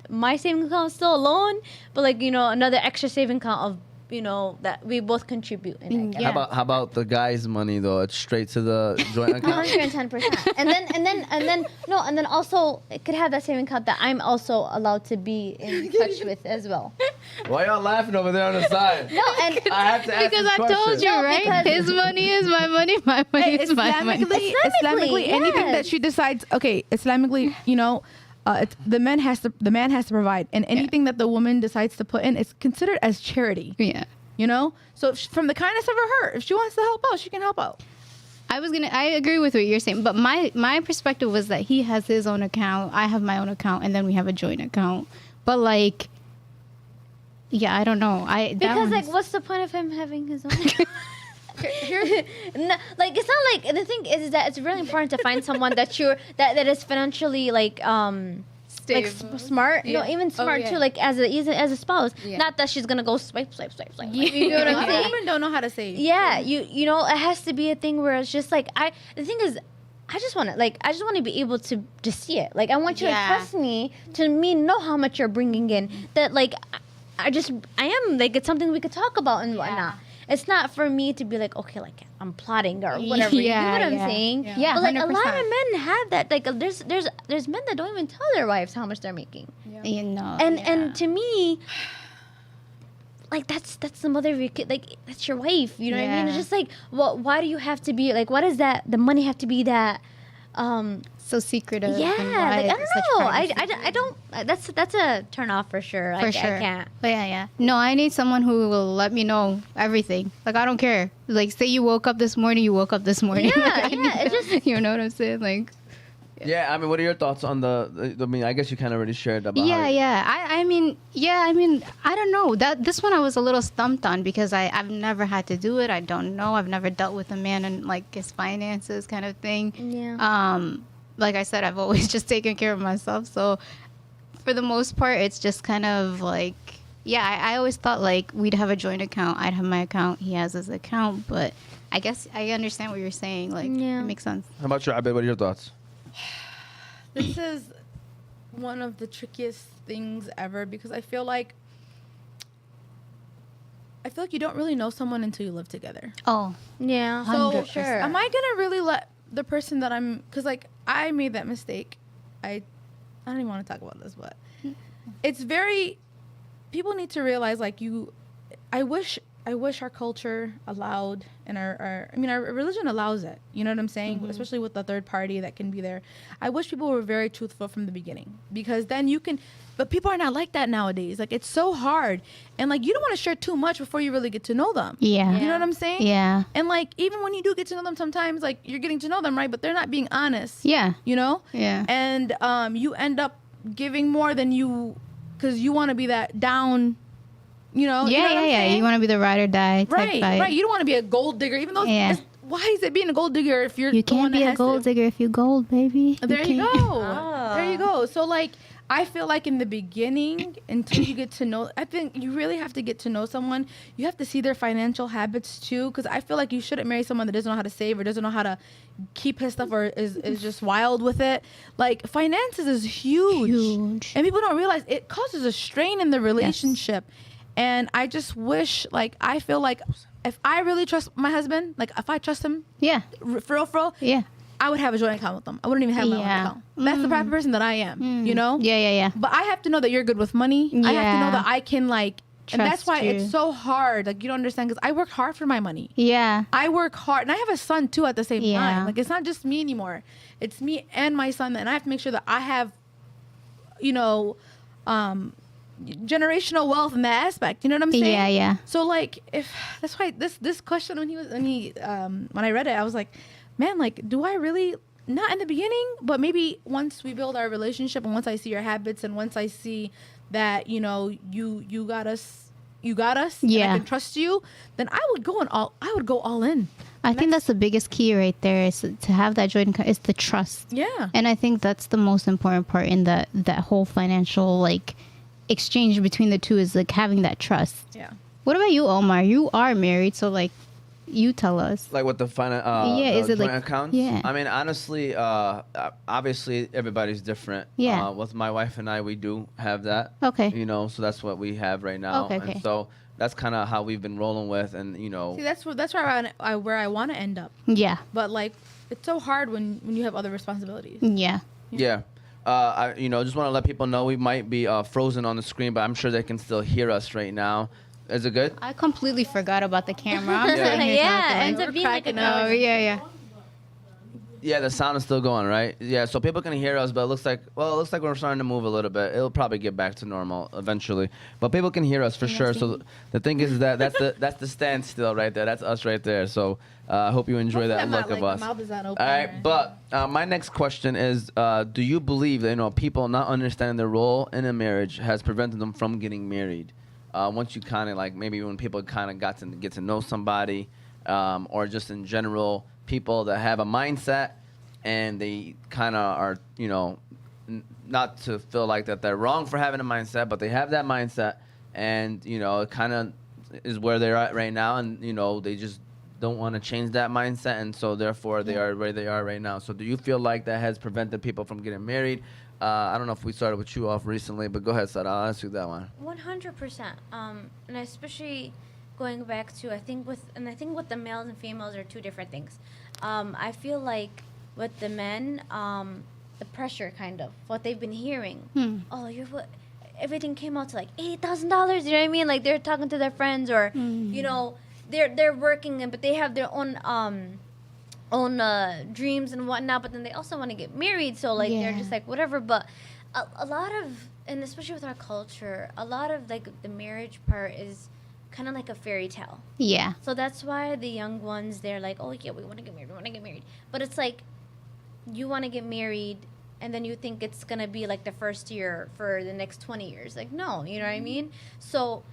D: my saving account is still alone, but like, you know, another extra saving account of, you know, that we both contribute in it.
B: Yeah.
C: How about the guy's money though? It's straight to the joint account.
D: 110%. And then also it could have that saving account that I'm also allowed to be in touch with as well.
C: Why y'all laughing over there on the side?
D: No, and
C: I have to ask
B: Because
C: this
B: I told
C: question.
B: you,
D: No,
B: right?
D: because-
B: His money is my money. My money is my money.
A: Islamically, anything that
D: yes.
A: she decides, okay, Islamically, you know, the man has to provide, and anything that the woman decides to put in is considered as charity.
B: Yeah.
A: You know, so if from the kindness of her heart, if she wants to help out, she can help out.
B: I agree with what you're saying, but my perspective was that he has his own account, I have my own account, and then we have a joint account. But like, yeah, I don't know.
D: because like what's the point of him having his own no, like it's not like the thing is that it's really important to find someone that that is financially like smart,
B: Yeah.
D: no, even smart
B: yeah.
D: too, like as a spouse.
B: Yeah.
D: Not that she's gonna go swipe. Like,
B: Yeah.
D: you know what
A: A
D: I'm
A: lot of
D: saying?
A: women don't know how to say.
D: Yeah, you know, it has to be a thing where it's just like the thing is I just want to be able to just see it. Like I want you to
B: Yeah.
D: trust me to know how much you're bringing in. That like I am like it's something we could talk about and whatnot. It's not for me to be like, okay, like I'm plotting or whatever. You know what I'm
B: Yeah.
D: saying?
B: Yeah,
D: But like a lot
B: 100%.
D: of men have that. Like there's men that don't even tell their wives how much they're making.
B: You know,
D: And to me, like that's the mother of your kid. Like that's your wife. You know what I mean? It's
B: Yeah.
D: just like, well, why do you have to be like? What is that? The money have to be that?
B: so secretive. and
D: Yeah,
B: why
D: like I
B: it's such
D: don't know.
B: privacy.
D: I don't. That's a turn off for sure.
B: For
D: I
B: sure.
D: can't.
B: But yeah. No, I need someone who will let me know everything. Like I don't care. Like say you woke up this morning,
D: Yeah,
B: Like, I need
D: yeah, it
B: to-
D: just-
B: you know what I'm saying? Like
C: Yeah, I mean, what are your thoughts on I mean, I guess you kind of already shared about. how
B: yeah,
C: you-
B: yeah. I mean, I don't know. This one I was a little stumped on because I've never had to do it. I don't know. I've never dealt with a man and like his finances kind of thing.
D: Yeah.
B: Like I said, I've always just taken care of myself. So for the most part, it's just kind of like, yeah, I always thought like we'd have a joint account. I'd have my account. He has his account. But I guess I understand what you're saying. Like,
D: Yeah.
B: it makes sense.
C: How about you, Abed? What are your thoughts?
A: This is one of the trickiest things ever because I feel like you don't really know someone until you live together.
B: Oh,
D: Yeah.
A: So,
D: for sure.
A: am I gonna really let the person that I'm? Because like I made that mistake. I don't even want to talk about this, but it's very. People need to realize like you. I wish our culture allowed and our religion allows it. You know what I'm saying? Especially with the third party that can be there. I wish people were very truthful from the beginning because then you can. But people are not like that nowadays. Like it's so hard, and like you don't want to share too much before you really get to know them.
B: yeah.
A: You know what I'm saying?
B: Yeah.
A: And like even when you do get to know them, sometimes like you're getting to know them, right? But they're not being honest.
B: Yeah.
A: You know?
B: Yeah.
A: And you end up giving more than you, because you want to be that down. You know?
B: Yeah,
A: you know what I'm
B: yeah.
A: saying?
B: You want to be the ride or die type
A: Right,
B: vibe.
A: right. You don't want to be a gold digger, even though.
B: Yeah.
A: Why is it being a gold digger if you're
B: You
A: the one
B: can't
A: that
B: be a
A: has
B: gold
A: to,
B: digger if you gold, baby.
A: There you
B: can't.
A: go. There you go. So like, I feel like in the beginning, until you get to know, I think you really have to get to know someone. You have to see their financial habits too, because I feel like you shouldn't marry someone that doesn't know how to save or doesn't know how to keep his stuff or is just wild with it. Like finances is huge. And people don't realize it causes a strain in the relationship. Yes. And I just wish, like, I feel like if I really trust my husband, like if I trust him, for real, I would have a joint account with them. I wouldn't even have my own account. That's the type of person that I am, you know?
B: Yeah.
A: But I have to know that you're good with money. I have to know that I can, like, and that's why it's so hard. Like, you don't understand, because I work hard for my money. Yeah. I work hard. And I have a son, too, at the same time. Like, it's not just me anymore. It's me and my son. And I have to make sure that I have, you know, generational wealth in that aspect. You know what I'm saying? Yeah. So, like, if that's why this question, when I read it, I was like, man, like, do I really, not in the beginning, but maybe once we build our relationship and once I see your habits and once I see that, you know, you got us, and I can trust you, then I would go all in.
B: I think that's the biggest key right there, is to have that joint, is the trust. Yeah. And I think that's the most important part in that whole financial, like, exchange between the two, is like having that trust. Yeah. What about you, Omar? You are married, so like, you tell us.
C: Like with the
B: is it
C: joint
B: like
C: accounts?
B: Yeah.
C: I mean, honestly, obviously everybody's different. Yeah. With my wife and I, we do have that. Okay. You know, so that's what we have right now. Okay. And so that's kind of how we've been rolling with, and you know.
A: See, that's where I want to end up. Yeah. But like, it's so hard when you have other responsibilities.
B: Yeah.
C: Yeah. I just want to let people know we might be frozen on the screen, but I'm sure they can still hear us right now. Is it good?
B: I completely forgot about the camera. I'm
D: ends up being like
C: Yeah, the sound is still going, right? Yeah, so people can hear us, but it looks like we're starting to move a little bit. It'll probably get back to normal eventually, but people can hear us for sure. So the thing is that's the standstill right there. That's us right there. So I hope you enjoy that look of us.
A: Mouth is not
C: open. All right, but my next question is: do you believe that people not understanding their role in a marriage has prevented them from getting married? Once you kind of like, maybe when people kind of got to get to know somebody, or just in general, people that have a mindset and they kind of are, not to feel like that they're wrong for having a mindset, but they have that mindset, and it kind of is where they're at right now, and they just don't want to change that mindset, and so therefore they are where they are right now. So do you feel like that has prevented people from getting married? I don't know if we started with you off recently, but go ahead, Sada. I'll ask you that one.
D: 100%. And especially going back to, I think with the males and females are two different things. I feel like with the men, the pressure kind of, what they've been hearing. Oh, everything came out to like $80,000, you know what I mean? Like they're talking to their friends, or, they're working, but they have their own dreams and whatnot, but then they also want to get married, so like they're just like whatever. But a lot of, and especially with our culture, a lot of like the marriage part is kind of like a fairy tale. Yeah. So that's why the young ones, they're like, oh yeah, we want to get married, but it's like, you want to get married and then you think it's gonna be like the first year for the next 20 years. Like, no, you know what I mean? So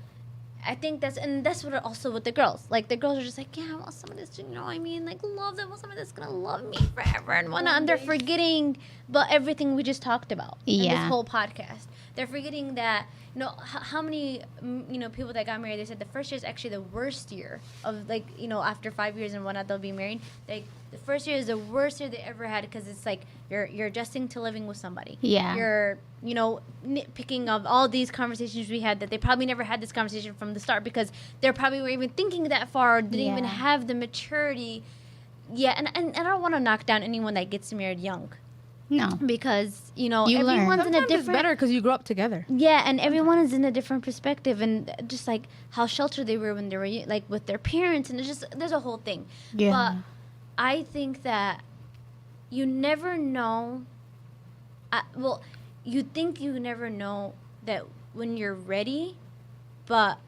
D: I think that's what also with the girls. Like, the girls are just like, yeah, I want someone that's, like, love them. I want someone that's going to love me forever and whatnot. And they're forgetting about everything we just talked about in this whole podcast. They're forgetting that, how many, people that got married, they said the first year is actually the worst year of, like, after 5 years and whatnot, they'll be married. Like, the first year is the worst year they ever had, because it's like you're adjusting to living with somebody. Yeah. You're, nitpicking of all these conversations we had that they probably never had this conversation from the start, because they probably were even thinking that far, or didn't even have the maturity. Yeah, and I don't want to knock down anyone that gets married young. No. Because, everyone's
A: learn.
D: in a different...
A: It's better because you grew up together.
D: Yeah, and everyone is in a different perspective, and just like how sheltered they were when they were like with their parents, and there's a whole thing. Yeah. But I think that you never know. You think you never know that when you're ready, but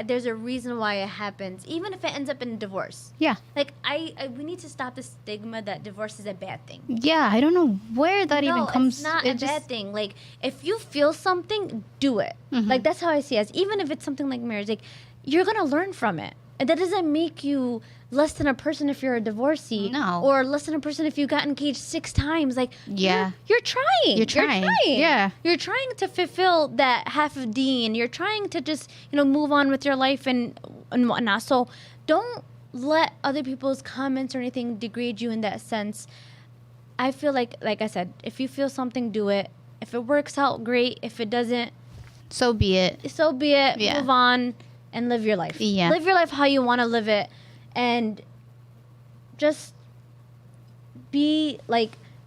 D: there's a reason why it happens, even if it ends up in a divorce. Yeah. Like, we need to stop the stigma that divorce is a bad thing.
B: Yeah, I don't know where that even comes.
D: It's not a bad thing. Like, if you feel something, do it. Mm-hmm. Like, that's how I see it. Even if it's something like marriage, like, you're gonna learn from it. And that doesn't make you less than a person if you're a divorcee.
B: No.
D: Or less than a person if you got engaged 6 times. Like,
B: Yeah.
D: you're trying.
B: You're trying. Yeah.
D: You're trying to fulfill that half of Dean. You're trying to just, move on with your life and whatnot. So don't let other people's comments or anything degrade you in that sense. I feel like I said, if you feel something, do it. If it works out, great. If it doesn't,
B: So be it.
D: so be it.
B: Yeah.
D: Move on and live your life.
B: Yeah.
D: Live your life how you want to live it, and just be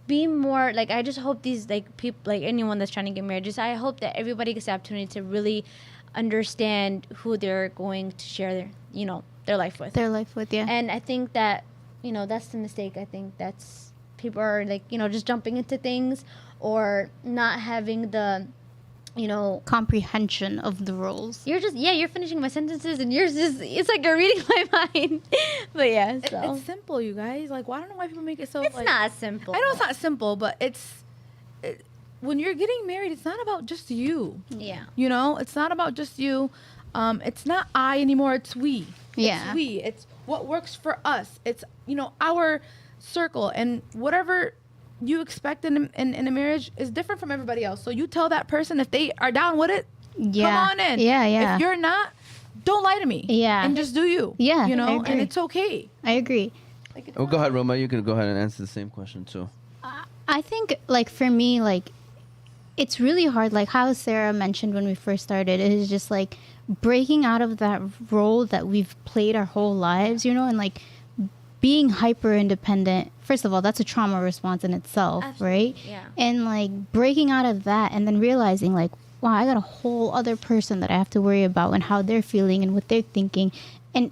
D: more like. I just hope these people, anyone that's trying to get married, I hope that everybody gets the opportunity to really understand who they're going to share their life with.
B: Their life with, yeah.
D: And I think that that's the mistake. I think that's people are just jumping into things or not having the
B: Comprehension of the roles.
D: you're finishing my sentences and it's like you're reading my mind. But yeah, so
A: It's simple, you guys. Like, why I don't know why people make it so.
D: it's
A: like,
D: not simple.
A: I know it's not simple, but when you're getting married, it's not about just you.
D: Yeah.
A: It's not about just you. It's not I anymore. It's we.
B: Yeah.
A: It's we. It's what works for us. It's our circle, and whatever you expect in a marriage is different from everybody else. So you tell that person if they are down with it,
B: Yeah.
A: come on in.
B: Yeah, yeah.
A: If you're not, don't lie to me.
B: Yeah.
A: And just do you.
B: Yeah, I
A: And
B: agree.
A: it's okay.
B: I agree.
A: Like, it's
C: Oh, go
A: not-
C: ahead, Roma. You can go ahead and answer the same question too.
B: I think, for me, it's really hard. Like how Sarah mentioned when we first started, it is just breaking out of that role that we've played our whole lives, and being hyper independent. First of all, that's a trauma response in itself, right?
D: Yeah.
B: And breaking out of that and then realizing wow, I got a whole other person that I have to worry about and how they're feeling and what they're thinking. And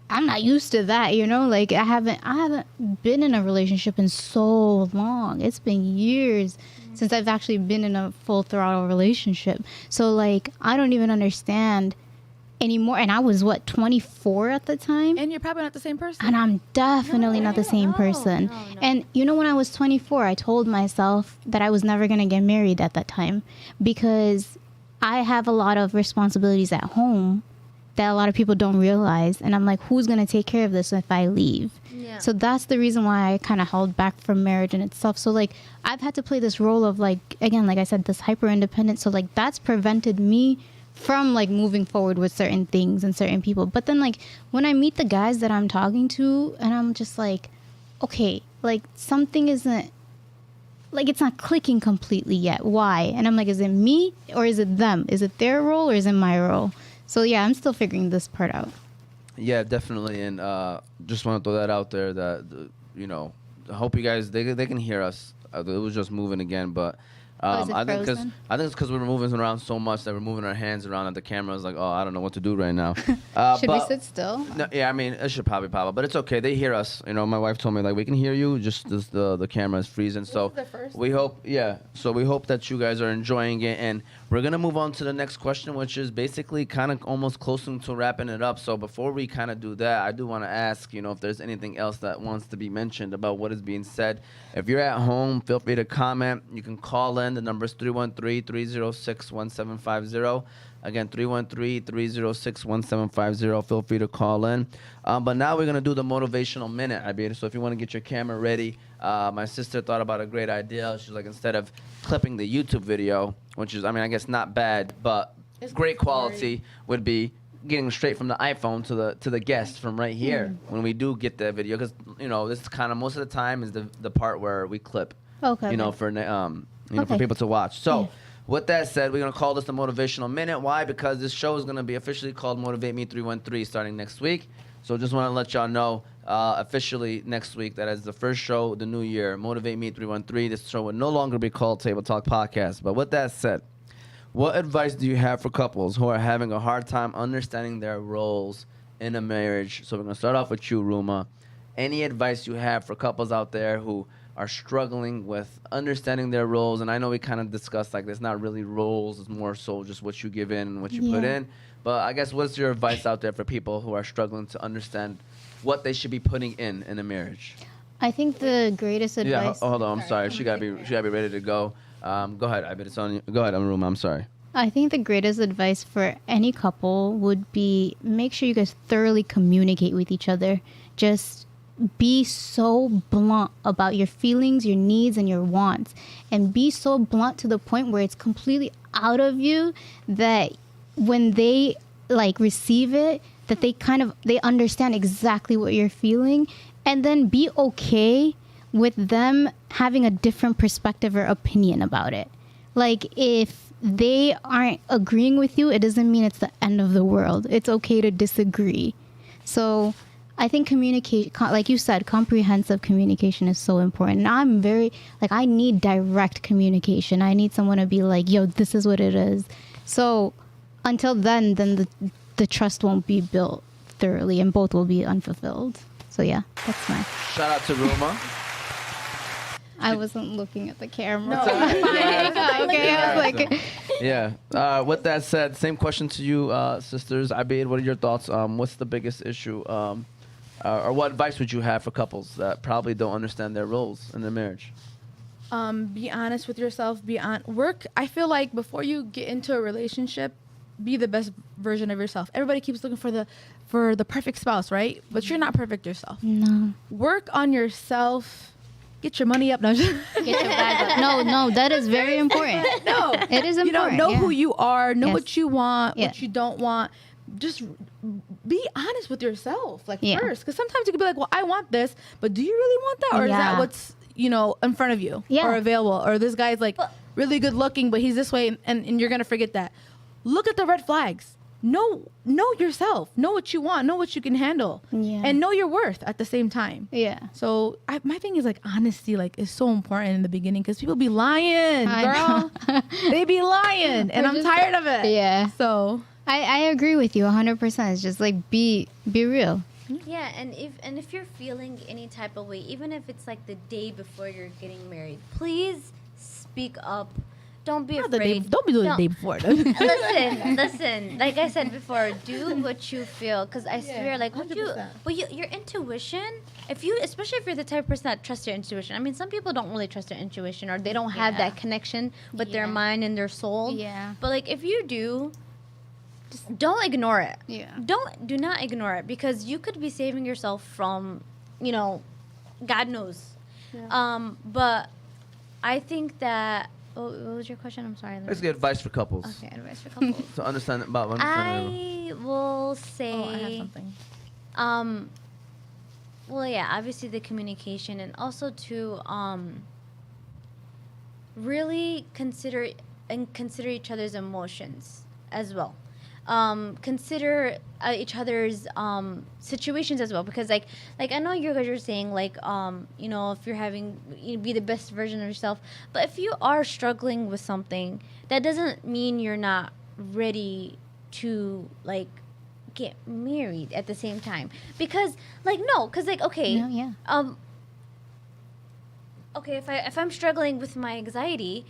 B: I'm not used to that, I haven't been in a relationship in so long. It's been years since I've actually been in a full throttle relationship. So I don't even understand anymore. And I was 24 at the time.
A: And you're probably not the same person.
B: And I'm definitely not the same person.
D: no.
B: And when I was 24, I told myself that I was never going to get married at that time because I have a lot of responsibilities at home that a lot of people don't realize. And I'm like, who's going to take care of this if I leave?
D: Yeah.
B: So that's the reason why I kind of held back from marriage in itself. So I've had to play this role of again, like I said, this hyper independent. So that's prevented me from moving forward with certain things and certain people. But then when I meet the guys that I'm talking to and I'm just okay, something isn't it's not clicking completely yet. Why? And I'm is it me or is it them? Is it their role or is it my role? So yeah, I'm still figuring this part out.
C: Yeah, definitely, and just want to throw that out there that I hope you guys they can hear us. It was just moving again, but
B: Is it
C: I think
B: frozen?
C: it's because we're moving around so much that we're moving our hands around, and the camera's I don't know what to do right now.
B: Should we sit still?
C: No, yeah, I mean it should probably pop up, but it's okay. They hear us. My wife told me we can hear you. Just the camera is freezing. So
A: is the first
C: we hope, So we hope that you guys are enjoying it, and we're gonna move on to the next question, which is basically kind of almost closing to wrapping it up. So before we kind of do that, I do want to ask, if there's anything else that wants to be mentioned about what is being said. If you're at home, feel free to comment. You can call in. The number is 313-306-1750. Again, 313-306-1750. Feel free to call in. But now we're going to do the motivational minute, Abir. So if you want to get your camera ready, my sister thought about a great idea. She's instead of clipping the YouTube video, which is, I guess not bad, but
A: It's
C: great
A: boring.
C: quality, would be getting straight from the iPhone to the guest from right here when we do get the video. Because, this is kind of most of the time is the part where we clip.
B: Okay.
C: For for
B: Okay.
C: people to watch. So,
B: Yeah.
C: with that said, we're gonna call this the motivational minute. Why? Because this show is gonna be officially called Motivate Me 313 starting next week. So, just want to let y'all know officially next week that as the first show of the new year, Motivate Me 313. This show will no longer be called Table Talk Podcast. But with that said, what advice do you have for couples who are having a hard time understanding their roles in a marriage? So, we're gonna start off with you, Ruma. Any advice you have for couples out there who are struggling with understanding their roles? And I know we kind of discussed there's not really roles, it's more so just what you give in and what you put
B: Yeah.
C: in. But I guess what's your advice out there for people who are struggling to understand what they should be putting in a marriage?
B: I think the greatest advice.
C: Hold on, I'm sorry. She gotta be ready to go. Go ahead, I bet it's on you. Go ahead, Ruma, I'm sorry.
B: I think the greatest advice for any couple would be make sure you guys thoroughly communicate with each other. Just be so blunt about your feelings, your needs, and your wants. And be so blunt to the point where it's completely out of you that when they like receive it, that they understand exactly what you're feeling. And then be okay with them having a different perspective or opinion about it. Like, if they aren't agreeing with you, it doesn't mean it's the end of the world. It's okay to disagree. So I think communication, like you said, comprehensive communication is so important. And I'm very, like, I need direct communication. I need someone to be like, yo, this is what it is. So until then the trust won't be built thoroughly and both will be unfulfilled. So yeah, that's my.
C: Shout out to Ruma.
B: I wasn't looking at the camera.
A: No.
B: Okay, I was like,
C: Yeah. With that said, same question to you, sisters. Abid, what are your thoughts? What's the biggest issue? Or what advice would you have for couples that probably don't understand their roles in their marriage?
A: Be honest with yourself. Work. I feel like before you get into a relationship, be the best version of yourself. Everybody keeps looking for the perfect spouse, right? But you're not perfect yourself.
B: no.
A: Work on yourself. Get your money up. No,
B: Get your bag up. No, that is very important.
A: no.
B: It is important.
A: Know
B: yeah.
A: who you are. Know
B: Yes.
A: what you want.
B: Yeah.
A: What you don't want. Just be honest with yourself, like
B: Yeah.
A: first, because sometimes you could be like, "Well, I want this, but do you really want that, or is that
B: Yeah.
A: what's in front of you
B: Yeah.
A: or available, or this guy's like really good looking, but he's this way, and you're gonna forget that." Look at the red flags. Know yourself. Know what you want. Know what you can handle,
B: Yeah.
A: and know your worth at the same time.
B: Yeah.
A: So my thing is like honesty, like is so important in the beginning because people be lying, girl. They be lying, and
B: We're
A: I'm
B: just-
A: tired of it.
B: Yeah.
A: So
B: I agree with you 100%. It's just like be real.
D: Yeah, and if you're feeling any type of way, even if it's like the day before you're getting married, please speak up. Don't be
A: not the day,
D: afraid.
A: don't be doing the
D: Don't-
A: day before.
D: Listen. Like I said before, do what you feel. Because I swear, like, what
A: 100%.
D: your intuition, especially if you're the type of person that trusts your intuition. I mean, some people don't really trust their intuition or they don't have
B: Yeah.
D: that connection with their
B: Yeah.
D: mind and their soul.
B: Yeah.
D: But, like, if you do, just don't ignore it.
B: Yeah.
D: Do not ignore it because you could be saving yourself from, God knows. But I think that. What was your question? I'm sorry.
C: Let's get advice for couples.
D: Okay, advice for couples.
C: To understand about understanding.
D: I will say,
A: Oh, I have something.
D: well, yeah, obviously the communication and also to really consider each other's emotions as well. Consider each other's situations as well because like I know you guys are saying like if you're having be the best version of yourself, but if you are struggling with something, that doesn't mean you're not ready to like get married at the same time because okay
B: No, yeah.
D: Okay, if I'm struggling with my anxiety,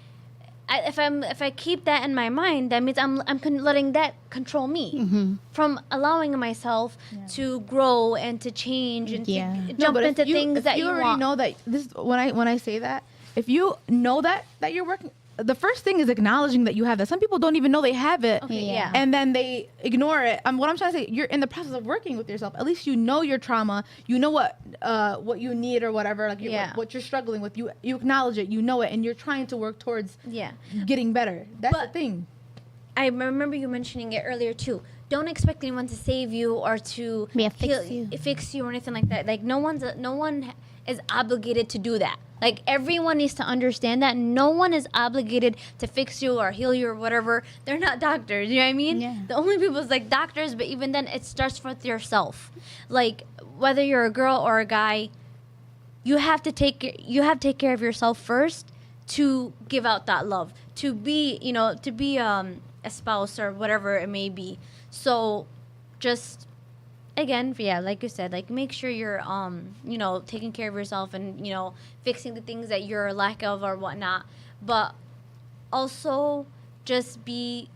D: if I keep that in my mind, that means I'm letting that control me from allowing myself to grow and to change and
B: Yeah.
D: to
B: No,
D: jump into
A: if
D: things that you
A: already
D: want.
A: know that this when I say that, if you know that you're working, the first thing is acknowledging that you have that. Some people don't even know they have it,
D: Okay,
B: Yeah.
D: yeah.
A: and then they ignore it. What I'm trying to say, you're in the process of working with yourself. At least you know your trauma. You know what you need or whatever. Like
D: Yeah.
A: what you're struggling with. You acknowledge it. You know it, and you're trying to work towards
D: Yeah.
A: getting better. That's the
D: But-
A: thing.
D: I remember you mentioning it earlier too. Don't expect anyone to save you or to
B: Yeah, fix you.
D: or anything like that. Like no one is obligated to do that. Like everyone needs to understand that no one is obligated to fix you or heal you or whatever. They're not doctors. You know what I mean?
B: Yeah.
D: The only people is like doctors, but even then, it starts with yourself. Like whether you're a girl or a guy, you have to take care of yourself first to give out that love, to be a spouse or whatever it may be. So just again, yeah, like you said, like make sure you're taking care of yourself and fixing the things that you're lack of or whatnot, but also just be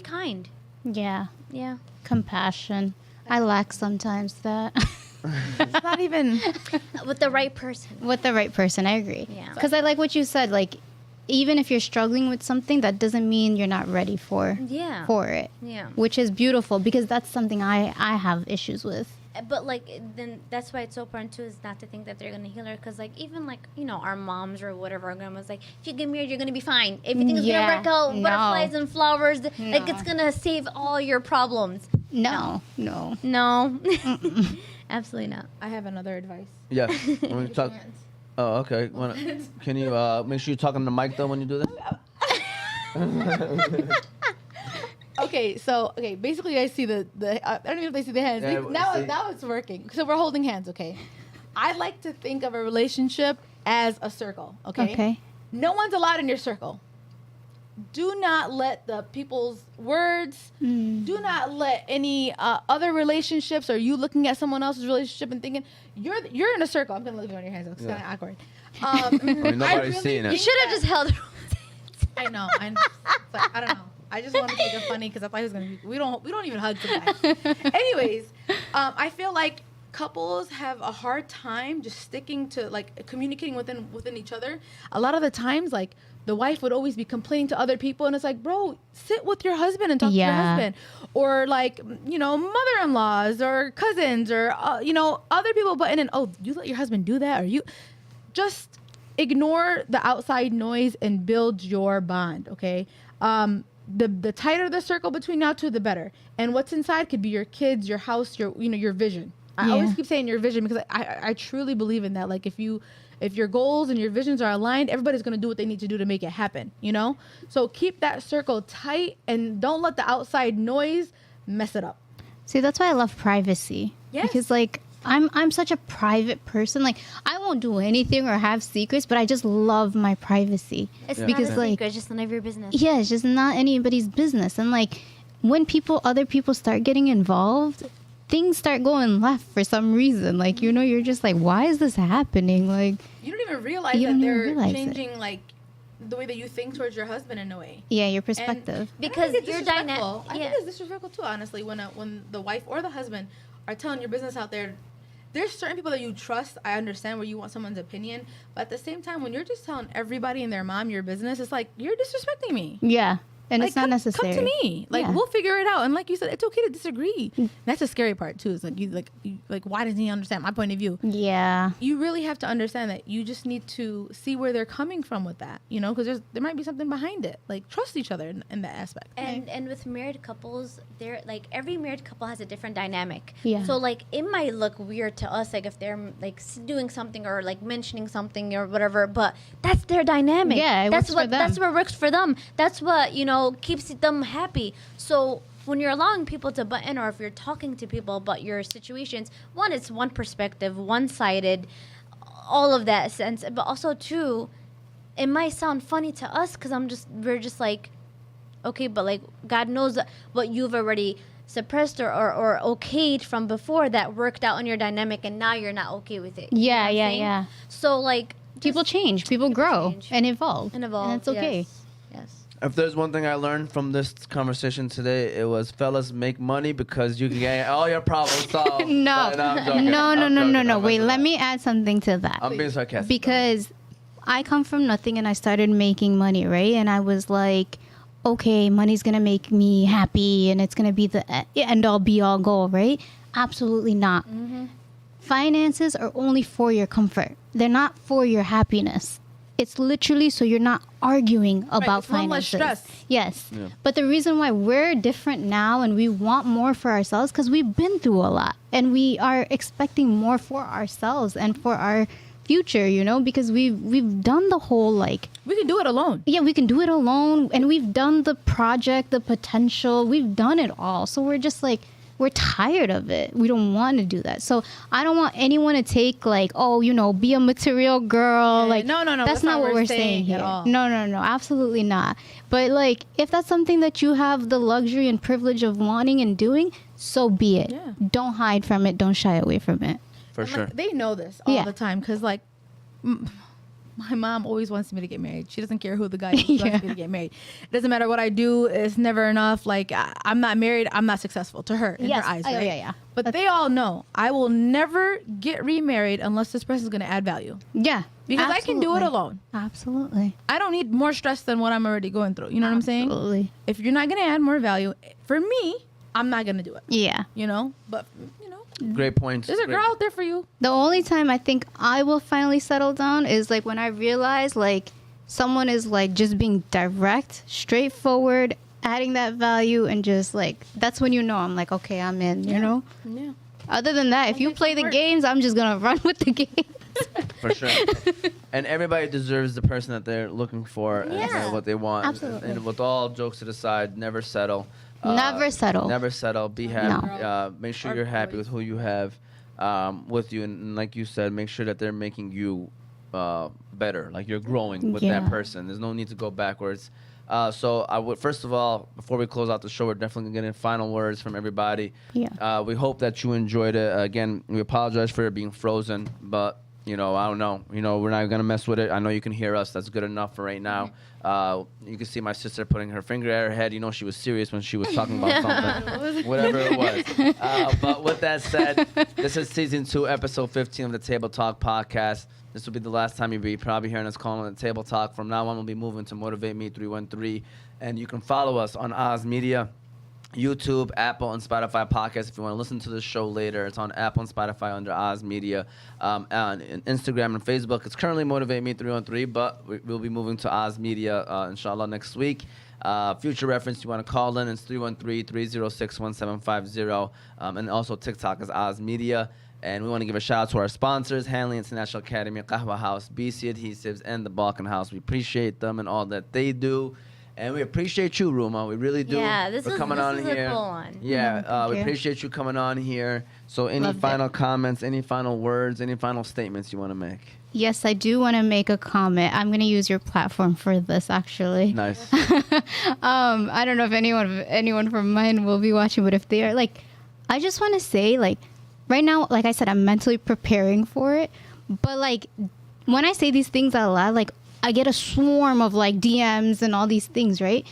D: kind.
B: Yeah.
D: Yeah.
B: Compassion. I lack sometimes that.
A: It's not even.
D: With the right person.
B: With the right person, I agree.
D: Yeah.
B: Because I like what you said. Like, even if you're struggling with something, that doesn't mean you're not ready for it.
D: Yeah.
B: Which is beautiful, because that's something I have issues with.
D: But like, then that's why it's so important too, is not to think that they're gonna heal her, because like, even like, you know, our moms or whatever, our grandma's like, if you get married, you're gonna be fine, everything's gonna work out,
B: No.
D: butterflies and flowers, like
B: No.
D: it's gonna save all your problems.
B: No.
D: No. Absolutely not.
A: I have another advice.
C: Yeah. When we talk. Oh, okay. Can you make sure you're talking to the mic though when you do that?
A: Okay, basically I see the I don't even know if they see the hands.
C: Yeah,
A: Now it's working. So we're holding hands, okay? I like to think of a relationship as a circle, okay?
B: Okay.
A: No one's allowed in your circle. Do not let the people's words, do not let any other relationships, or you looking at someone else's relationship and thinking you're in a circle. I'm gonna leave you on your hands. It's kind of awkward.
C: Nobody's seeing it.
D: You should have just held.
A: I know. I don't know. I just wanted to make it funny because I thought he was gonna be. We don't even hug sometimes. Anyways, I feel like couples have a hard time just sticking to like communicating within each other. A lot of the times, like the wife would always be complaining to other people, and it's like, bro, sit with your husband and talk to your husband, or like, you know, mother-in-laws or cousins or you know, other people butting in. Oh, you let your husband do that, or you just ignore the outside noise and build your bond. Okay. The tighter the circle between y'all two, the better. And what's inside could be your kids, your house, your vision. I always keep saying your vision because I truly believe in that. Like if your goals and your visions are aligned, everybody's going to do what they need to do to make it happen, you know? So keep that circle tight and don't let the outside noise mess it up.
B: See, that's why I love privacy.
A: Yes.
B: Because like I'm such a private person. Like I won't do anything or have secrets, but I just love my privacy.
D: It's
B: because
D: not a
B: like
D: secret, it's just none of your business.
B: yeah, it's just not anybody's business. And like when other people start getting involved, things start going left for some reason. Like, you know, you're just like, why is this happening? Like
A: You don't even realize
B: You
A: that
B: don't even
A: they're
B: realize it.
A: changing like the way that you think towards your husband in a way.
B: yeah, your perspective.
D: Because
A: I think it's
D: you're
A: disrespectful.
D: dynamic.
A: I
D: Yeah.
A: think it's disrespectful too, honestly, when the wife or the husband are telling your business out there. There's certain people that you trust. I understand where you want someone's opinion, but at the same time, when you're just telling everybody and their mom your business, it's like you're disrespecting me.
B: Yeah. And
A: Like,
B: it's not necessary.
A: Come to me. Like
B: Yeah.
A: we'll figure it out. And like you said, it's okay to disagree. That's the scary part too. Is like you why doesn't he understand my point of view?
B: Yeah.
A: You really have to understand that you just need to see where they're coming from with that. You know, because there might be something behind it. Like trust each other in that aspect.
D: And with married couples, they're like every married couple has a different dynamic.
B: Yeah.
D: So like it might look weird to us, like if they're like doing something or like mentioning something or whatever, but that's their dynamic.
B: Yeah, it
D: that's
B: works
D: what
B: for them.
D: that's what works for them. That's what, you know, keeps them happy. So when you're allowing people to butt in, or if you're talking to people about your situations, one, it's one perspective, one-sided, all of that sense, but also two, it might sound funny to us because we're just like, okay, but like God knows what you've already suppressed or okayed from before that worked out in your dynamic, and now you're not okay with it. You know
B: Yeah,
D: what I'm
B: yeah,
D: saying?
B: yeah.
D: So like
B: People change, people grow
D: change.
B: and evolve.
D: and evolve.
B: And it's okay.
D: Yes.
C: If there's one thing I learned from this conversation today, it was fellas make money because you can get all your problems solved.
B: No.
C: But I'm joking.
B: No.
C: I'm joking. I'm
B: Wait,
C: messing
B: let
C: up.
B: me add something to that.
C: I'm being sarcastic.
B: Because I come from nothing and I started making money, right? And I was like, okay, money's gonna make me happy and it's gonna be the end all be all goal, right? Absolutely not. Finances are only for your comfort. They're not for your happiness. It's literally so you're not arguing about
A: it's one less
B: finances.
A: stress.
B: Yes.
C: Yeah.
B: But the reason why we're different now and we want more for ourselves because we've been through a lot and we are expecting more for ourselves and for our future, you know, because we've done the whole like
A: We can do it alone.
B: yeah, we can do it alone and we've done the project, the potential, we've done it all. So we're just like we're tired of it. We don't want to do that. So I don't want anyone to take like, oh, you know, be a material girl.
A: Yeah,
B: like
A: no,
B: that's not what we're saying
A: at
B: here.
A: all.
B: No, absolutely not. But like, if that's something that you have the luxury and privilege of wanting and doing, so be it.
A: Yeah.
B: Don't hide from it. Don't shy away from it.
C: For
A: And,
C: sure.
A: like, they know this all
B: Yeah.
A: the time because, like, my mom always wants me to get married. She doesn't care who the guy is. She
B: Yeah.
A: wants me to get married. It doesn't matter what I do. It's never enough. Like, I'm not married. I'm not successful to her in
B: Yes.
A: her eyes,
B: Oh,
A: right?
B: yeah.
A: But they all know I will never get remarried unless this person's going to add value.
B: Yeah.
A: Because I can do it
B: Absolutely.
A: alone.
B: Absolutely.
A: I don't need more stress than what I'm already going through. You know what I'm saying?
B: Absolutely.
A: If you're not going to add more value, for me, I'm not going to do it.
B: Yeah.
A: You know? But, you know,
C: Great points.
A: there's a
C: Great-
A: girl out there for you.
B: The only time I think I will finally settle down is like when I realize like someone is like just being direct, straightforward, adding that value, and just like that's when you know I'm like, okay, I'm in, you know?
A: Yeah.
B: Other than that, if you play the games, I'm just gonna run with the games.
C: For sure. And everybody deserves the person that they're looking for and
D: Yeah.
C: what they want.
B: Absolutely.
C: And with all jokes to the side, never settle.
B: Never settle.
C: Never settle. Be happy.
A: No.
C: Make sure
A: Or
C: you're happy
A: boys.
C: with who you have with you. And like you said, make sure that they're making you better. Like you're growing with that
B: Yeah.
C: person. There's no need to go backwards. So I would first of all, before we close out the show, we're definitely gonna get in final words from everybody.
B: Yeah.
C: We hope that you enjoyed it. Again, we apologize for it being frozen, but you know, I don't know. You know, we're not gonna mess with it. I know you can hear us. That's good enough for right now. You can see my sister putting her finger at her head. You know, she was serious when she was talking about something, whatever it was. But with that said, this is season 2, episode 15 of the Table Talk podcast. This will be the last time you'll be probably hearing us calling it Table Talk. From now on, we'll be moving to Motivate Me 313, and you can follow us on Oz Media, YouTube, Apple, and Spotify podcasts. If you want to listen to the show later, it's on Apple and Spotify under Oz Media. On Instagram and Facebook, it's currently Motivate Me 313, but we'll be moving to Oz Media, inshallah, next week. Future reference, you want to call in, it's 313-306-1750. And also TikTok is Oz Media. And we want to give a shout out to our sponsors, Hanley International Academy, Qahwa House, BC Adhesives, and the Balkan House. We appreciate them and all that they do. And we appreciate you, Ruma. We really do.
D: Yeah, this
C: for
D: is
C: coming on
D: a
C: here.
D: cool one.
C: Yeah,
B: Thank
C: we
B: you.
C: appreciate you coming on here. So any
B: Loved it.
C: final comments, any final words, any final statements you want to make?
B: Yes, I do want to make a comment. I'm going to use your platform for this, actually.
C: Nice.
B: I don't know if anyone from mine will be watching, but if they are, like, I just want to say, like, right now, like I said, I'm mentally preparing for it. But, like, when I say these things out loud, like, I get a swarm of, like, DMs and all these things, right?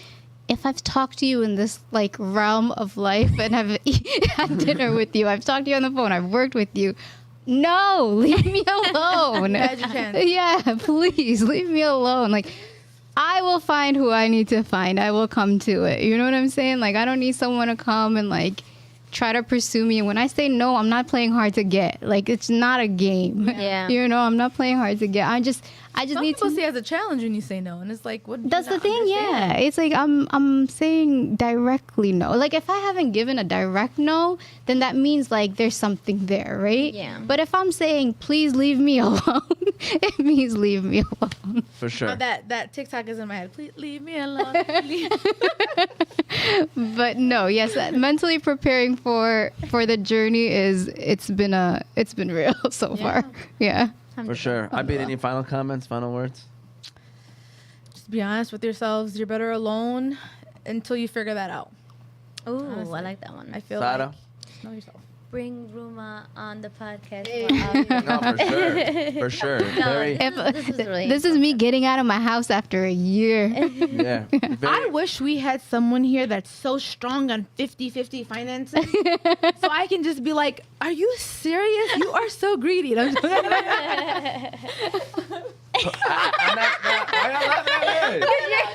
B: If I've talked to you in this, like, realm of life and have had dinner with you, I've talked to you on the phone, I've worked with you, no, leave me alone.
A: Had your chance.
B: Yeah, please, leave me alone. Like, I will find who I need to find. I will come to it. You know what I'm saying? Like, I don't need someone to come and, like, try to pursue me. And when I say no, I'm not playing hard to get. Like, it's not a game.
D: Yeah.
B: You know, I'm not playing hard to get. I just
A: Some
B: need
A: people
B: to.
A: see it as a challenge when you say no, and it's like, what? do you
B: That's the
A: not
B: thing,
A: understand?
B: yeah. It's like I'm saying directly no. Like, if I haven't given a direct no, then that means like there's something there, right?
D: Yeah.
B: But if I'm saying please leave me alone, it means leave me alone.
C: For sure.
A: That TikTok is in my head. Please leave me alone. Leave-
B: But no, yes, mentally preparing for the journey it's been real so far. Yeah.
C: For sure. I beat any final comments, final words?
A: Just be honest with yourselves. You're better alone until you figure that out.
D: Ooh,
A: Honestly.
D: I like that one.
A: I feel
C: Sada?
A: like know yourself.
D: Bring Ruma on the podcast.
C: No, for sure. For sure. Very,
B: This is me getting out of my house after a year.
C: yeah.
A: I
C: Very,
A: wish we had someone here that's so strong on 50-50 finances. So I can just be like, are you serious? You are so greedy. And I'm just
C: I'm not laughing at it.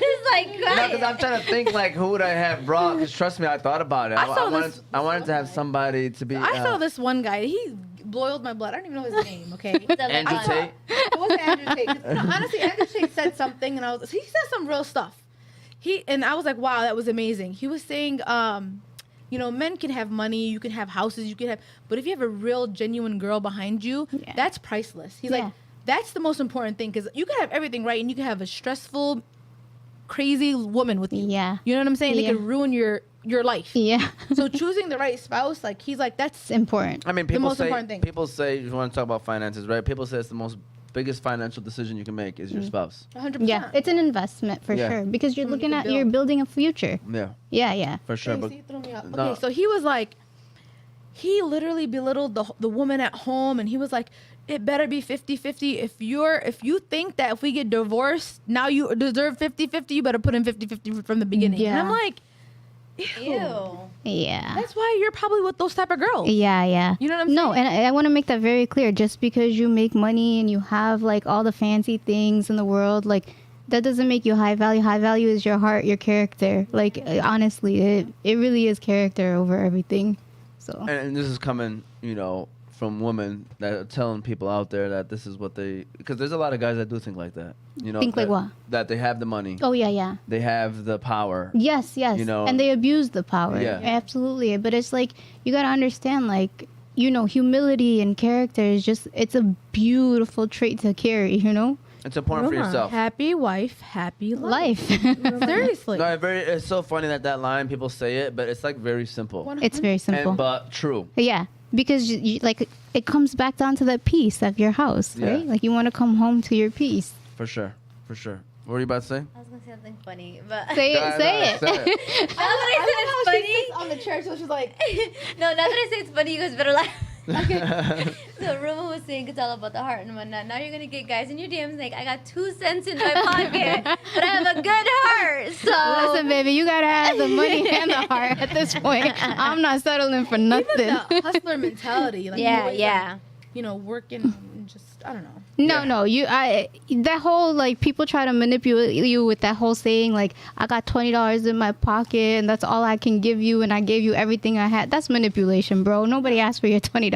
D: You're just like,
C: No, because I'm trying to think like who would I have brought? Because trust me, I thought about it.
A: I saw this-
C: I wanted to have somebody to be.
A: I saw this one guy. He boiled my blood. I don't even know his name. Okay.
C: Andrew
A: I saw-
C: Tate.
A: It wasn't Andrew Tate. 'Cause, no, honestly, Andrew Tate said something, and he said some real stuff. I was like, wow, that was amazing. He was saying, you know, men can have money, you can have houses, you can have, but if you have a real, genuine girl behind you,
B: Yeah.
A: that's priceless. He's
B: Yeah.
A: like, that's the most important thing, because you can have everything right, and you can have a stressful, crazy woman with you.
B: Yeah.
A: You know what I'm saying?
B: Yeah.
A: It can ruin your life.
B: Yeah.
A: So choosing the right spouse, like he's like, that's
B: It's important.
C: I mean,
A: the
C: people
A: most
C: say
A: important thing.
C: people say you want to talk about finances, right? People say it's the most biggest financial decision you can make is your spouse.
A: 100%.
B: Yeah, it's an investment for
C: Yeah.
B: sure because you're
A: Someone you
B: looking
A: can
B: at you're
A: build.
B: building a future.
C: Yeah,
B: Yeah, yeah.
C: for sure.
A: Okay,
C: But
A: see, you threw me off.
C: no.
A: Okay, so he was like, he literally belittled the woman at home, and he was like, it better be 50-50. If you think that if we get divorced, now you deserve 50-50, you better put in 50-50 from the beginning. And
B: Yeah.
A: I'm like,
D: Ew.
B: Yeah.
A: That's why you're probably with those type of girls.
B: Yeah.
A: You know what I'm saying?
B: No, and I want to make that very clear. Just because you make money and you have like all the fancy things in the world, like that doesn't make you high value. High value is your heart, your character. Like honestly, it really is character over everything. So
C: And this is coming, from women that are telling people out there that this is what they, because there's a lot of guys that do think like that.
B: Think like what?
C: That they have the money.
B: oh yeah.
C: They have the power.
B: Yes. And they abuse the power.
C: Yeah.
B: Absolutely. But it's like you got to understand like humility and character is just it's a beautiful trait to carry,
C: It's important for
A: Ruma,
C: yourself.
A: Happy wife, happy life. Seriously.
C: No, it's so funny that line, people say it, but it's like very simple.
B: It's very simple.
C: But true.
B: Yeah, because you, like it comes back down to the peace of your house,
C: Yeah.
B: right? Like you want to come home to your peace.
C: For sure. What were you about to say?
D: I was gonna say something funny, but
B: Say
C: Go
B: it. Say
C: ahead,
B: it.
C: say it.
D: now that I said it's funny,
A: on the chair, so she's like,
D: no, now that I say it's funny, you guys better laugh. So Ruma was saying it's all about the heart and whatnot. Now you're gonna get guys in your DMs like, I got 2 cents in my pocket, but I have a good heart. So
B: Listen, baby, you gotta have the money and the heart at this point. I'm not settling for nothing.
A: even the hustler mentality. Like, you
D: yeah,
A: always,
D: yeah.
A: like, working and just, I don't know.
B: No, that whole like people try to manipulate you with that whole saying like I got $20 in my pocket and that's all I can give you and I gave you everything I had. That's manipulation, bro. Nobody asked for your $20.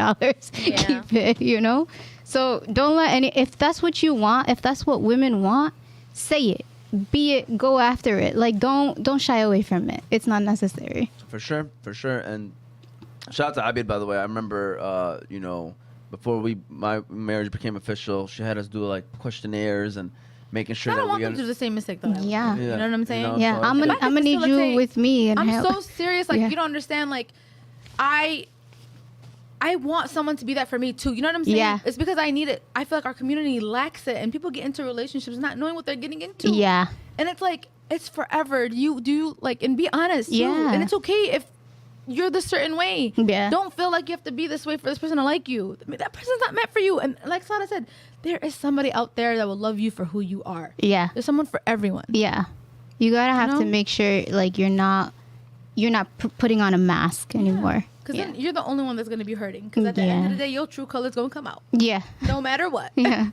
D: Yeah.
B: Keep it, So don't let if that's what you want, if that's what women want, say it. Be it, go after it. Like don't shy away from it. It's not necessary.
C: For sure. And shout out to Abid, by the way. I remember, before my marriage became official, she had us do like questionnaires and making sure
A: I don't
C: that
A: want
C: we
A: them to do the same mistake that I would.
B: Yeah.
A: You know what I'm saying?
B: Yeah,
C: so
B: I'm
C: it's-
B: gonna
A: If I
B: I'm gonna need you
A: facilitate-
B: with me and
A: I'm
B: help.
A: so serious. Like,
B: Yeah.
A: you don't understand. Like, I want someone to be that for me too. You know what I'm saying?
B: Yeah.
A: It's because I need it. I feel like our community lacks it, and people get into relationships not knowing what they're getting into.
B: Yeah.
A: And it's like, it's forever. Do you like, and be honest too.
B: Yeah.
A: And it's okay if you're this certain way.
B: Yeah.
A: Don't feel like you have to be this way for this person to like you. I mean, that person's not meant for you. And like Sada said, there is somebody out there that will love you for who you are.
B: Yeah.
A: There's someone for everyone.
B: Yeah. You gotta have to
A: know?
B: make sure like you're not putting on a mask anymore.
A: Because
B: Yeah.
A: then you're the only one that's going to be hurting. Because at the end of the day, your true color's going to come out.
B: Yeah.
A: No matter what.
B: Yeah.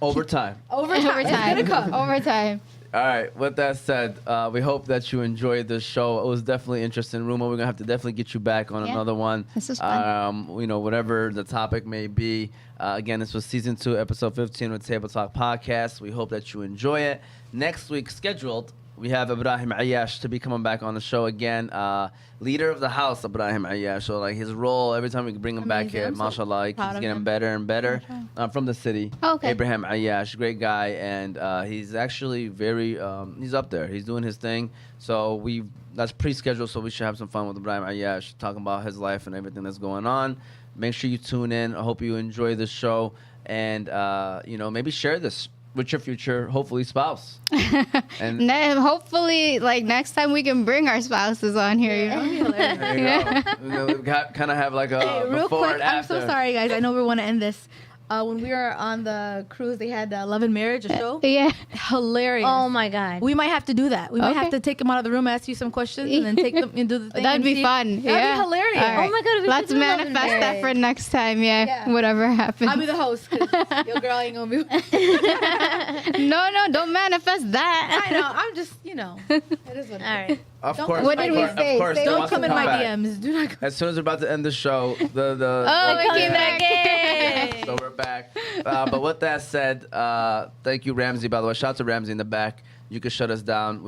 C: Over time.
A: Over time. It's going to come.
B: Over time.
C: All right. With that said, we hope that you enjoyed this show. It was definitely interesting. Ruma, we're gonna have to definitely get you back on
B: Yeah.
C: another one.
B: This was fun.
C: Whatever the topic may be. Again, this was season 2, episode 15 of Table Talk Podcast. We hope that you enjoy it. Next week, scheduled, we have Ibrahim Ayash to be coming back on the show again. Leader of the house, Ibrahim Ayash. So like his role, every time we bring him back
A: Amazing.
C: here,
A: I'm so
C: mashallah, like,
A: proud
C: he's
A: of
C: getting
A: him.
C: better and better. From the city.
B: Oh, okay.
C: Abraham Ayash, great guy, and he's actually very, he's up there. He's doing his thing. So that's pre-scheduled, so we should have some fun with Ibrahim Ayash, talking about his life and everything that's going on. Make sure you tune in. I hope you enjoy the show, and maybe share this with your future, hopefully, spouse. And
B: Hopefully, like next time we can bring our spouses on here.
C: there you go. We kind of have like a
A: Real
C: before
A: quick,
C: and
A: I'm
C: after.
A: so sorry, guys. I know we want to end this. When we were on the cruise, they had Love and Marriage, a show.
B: Yeah.
A: Hilarious.
D: Oh my God.
A: We might have to do that. We might
B: Okay.
A: have to take them out of the room, ask you some questions, and then take them and do the thing.
B: That'd
A: and
B: be
A: see.
B: fun.
A: That'd
B: Yeah.
A: be hilarious.
B: All right.
D: Oh my God, we
B: Let's
D: should do Love and
B: manifest that
D: Marriage.
B: for next time. Yeah.
A: Yeah.
B: Whatever happens.
A: I'll be the host. 'Cause your girl ain't gonna be.
B: No, don't manifest that.
A: I know. I'm just, it is what it is.
D: All right.
C: Of
A: Don't-
C: course.
B: What did
C: of
B: we
C: course,
B: say?
C: Of course,
B: Say
C: they
A: Don't
C: want
A: come
C: to
A: in my
C: back.
A: DMs. Do not come.
C: As soon as we're about to end the show, the
B: Oh,
D: We're coming back in.
C: So we're back. But with that said, thank you, Ramsey, by the way. Shout out to Ramsey in the back. You can shut us down.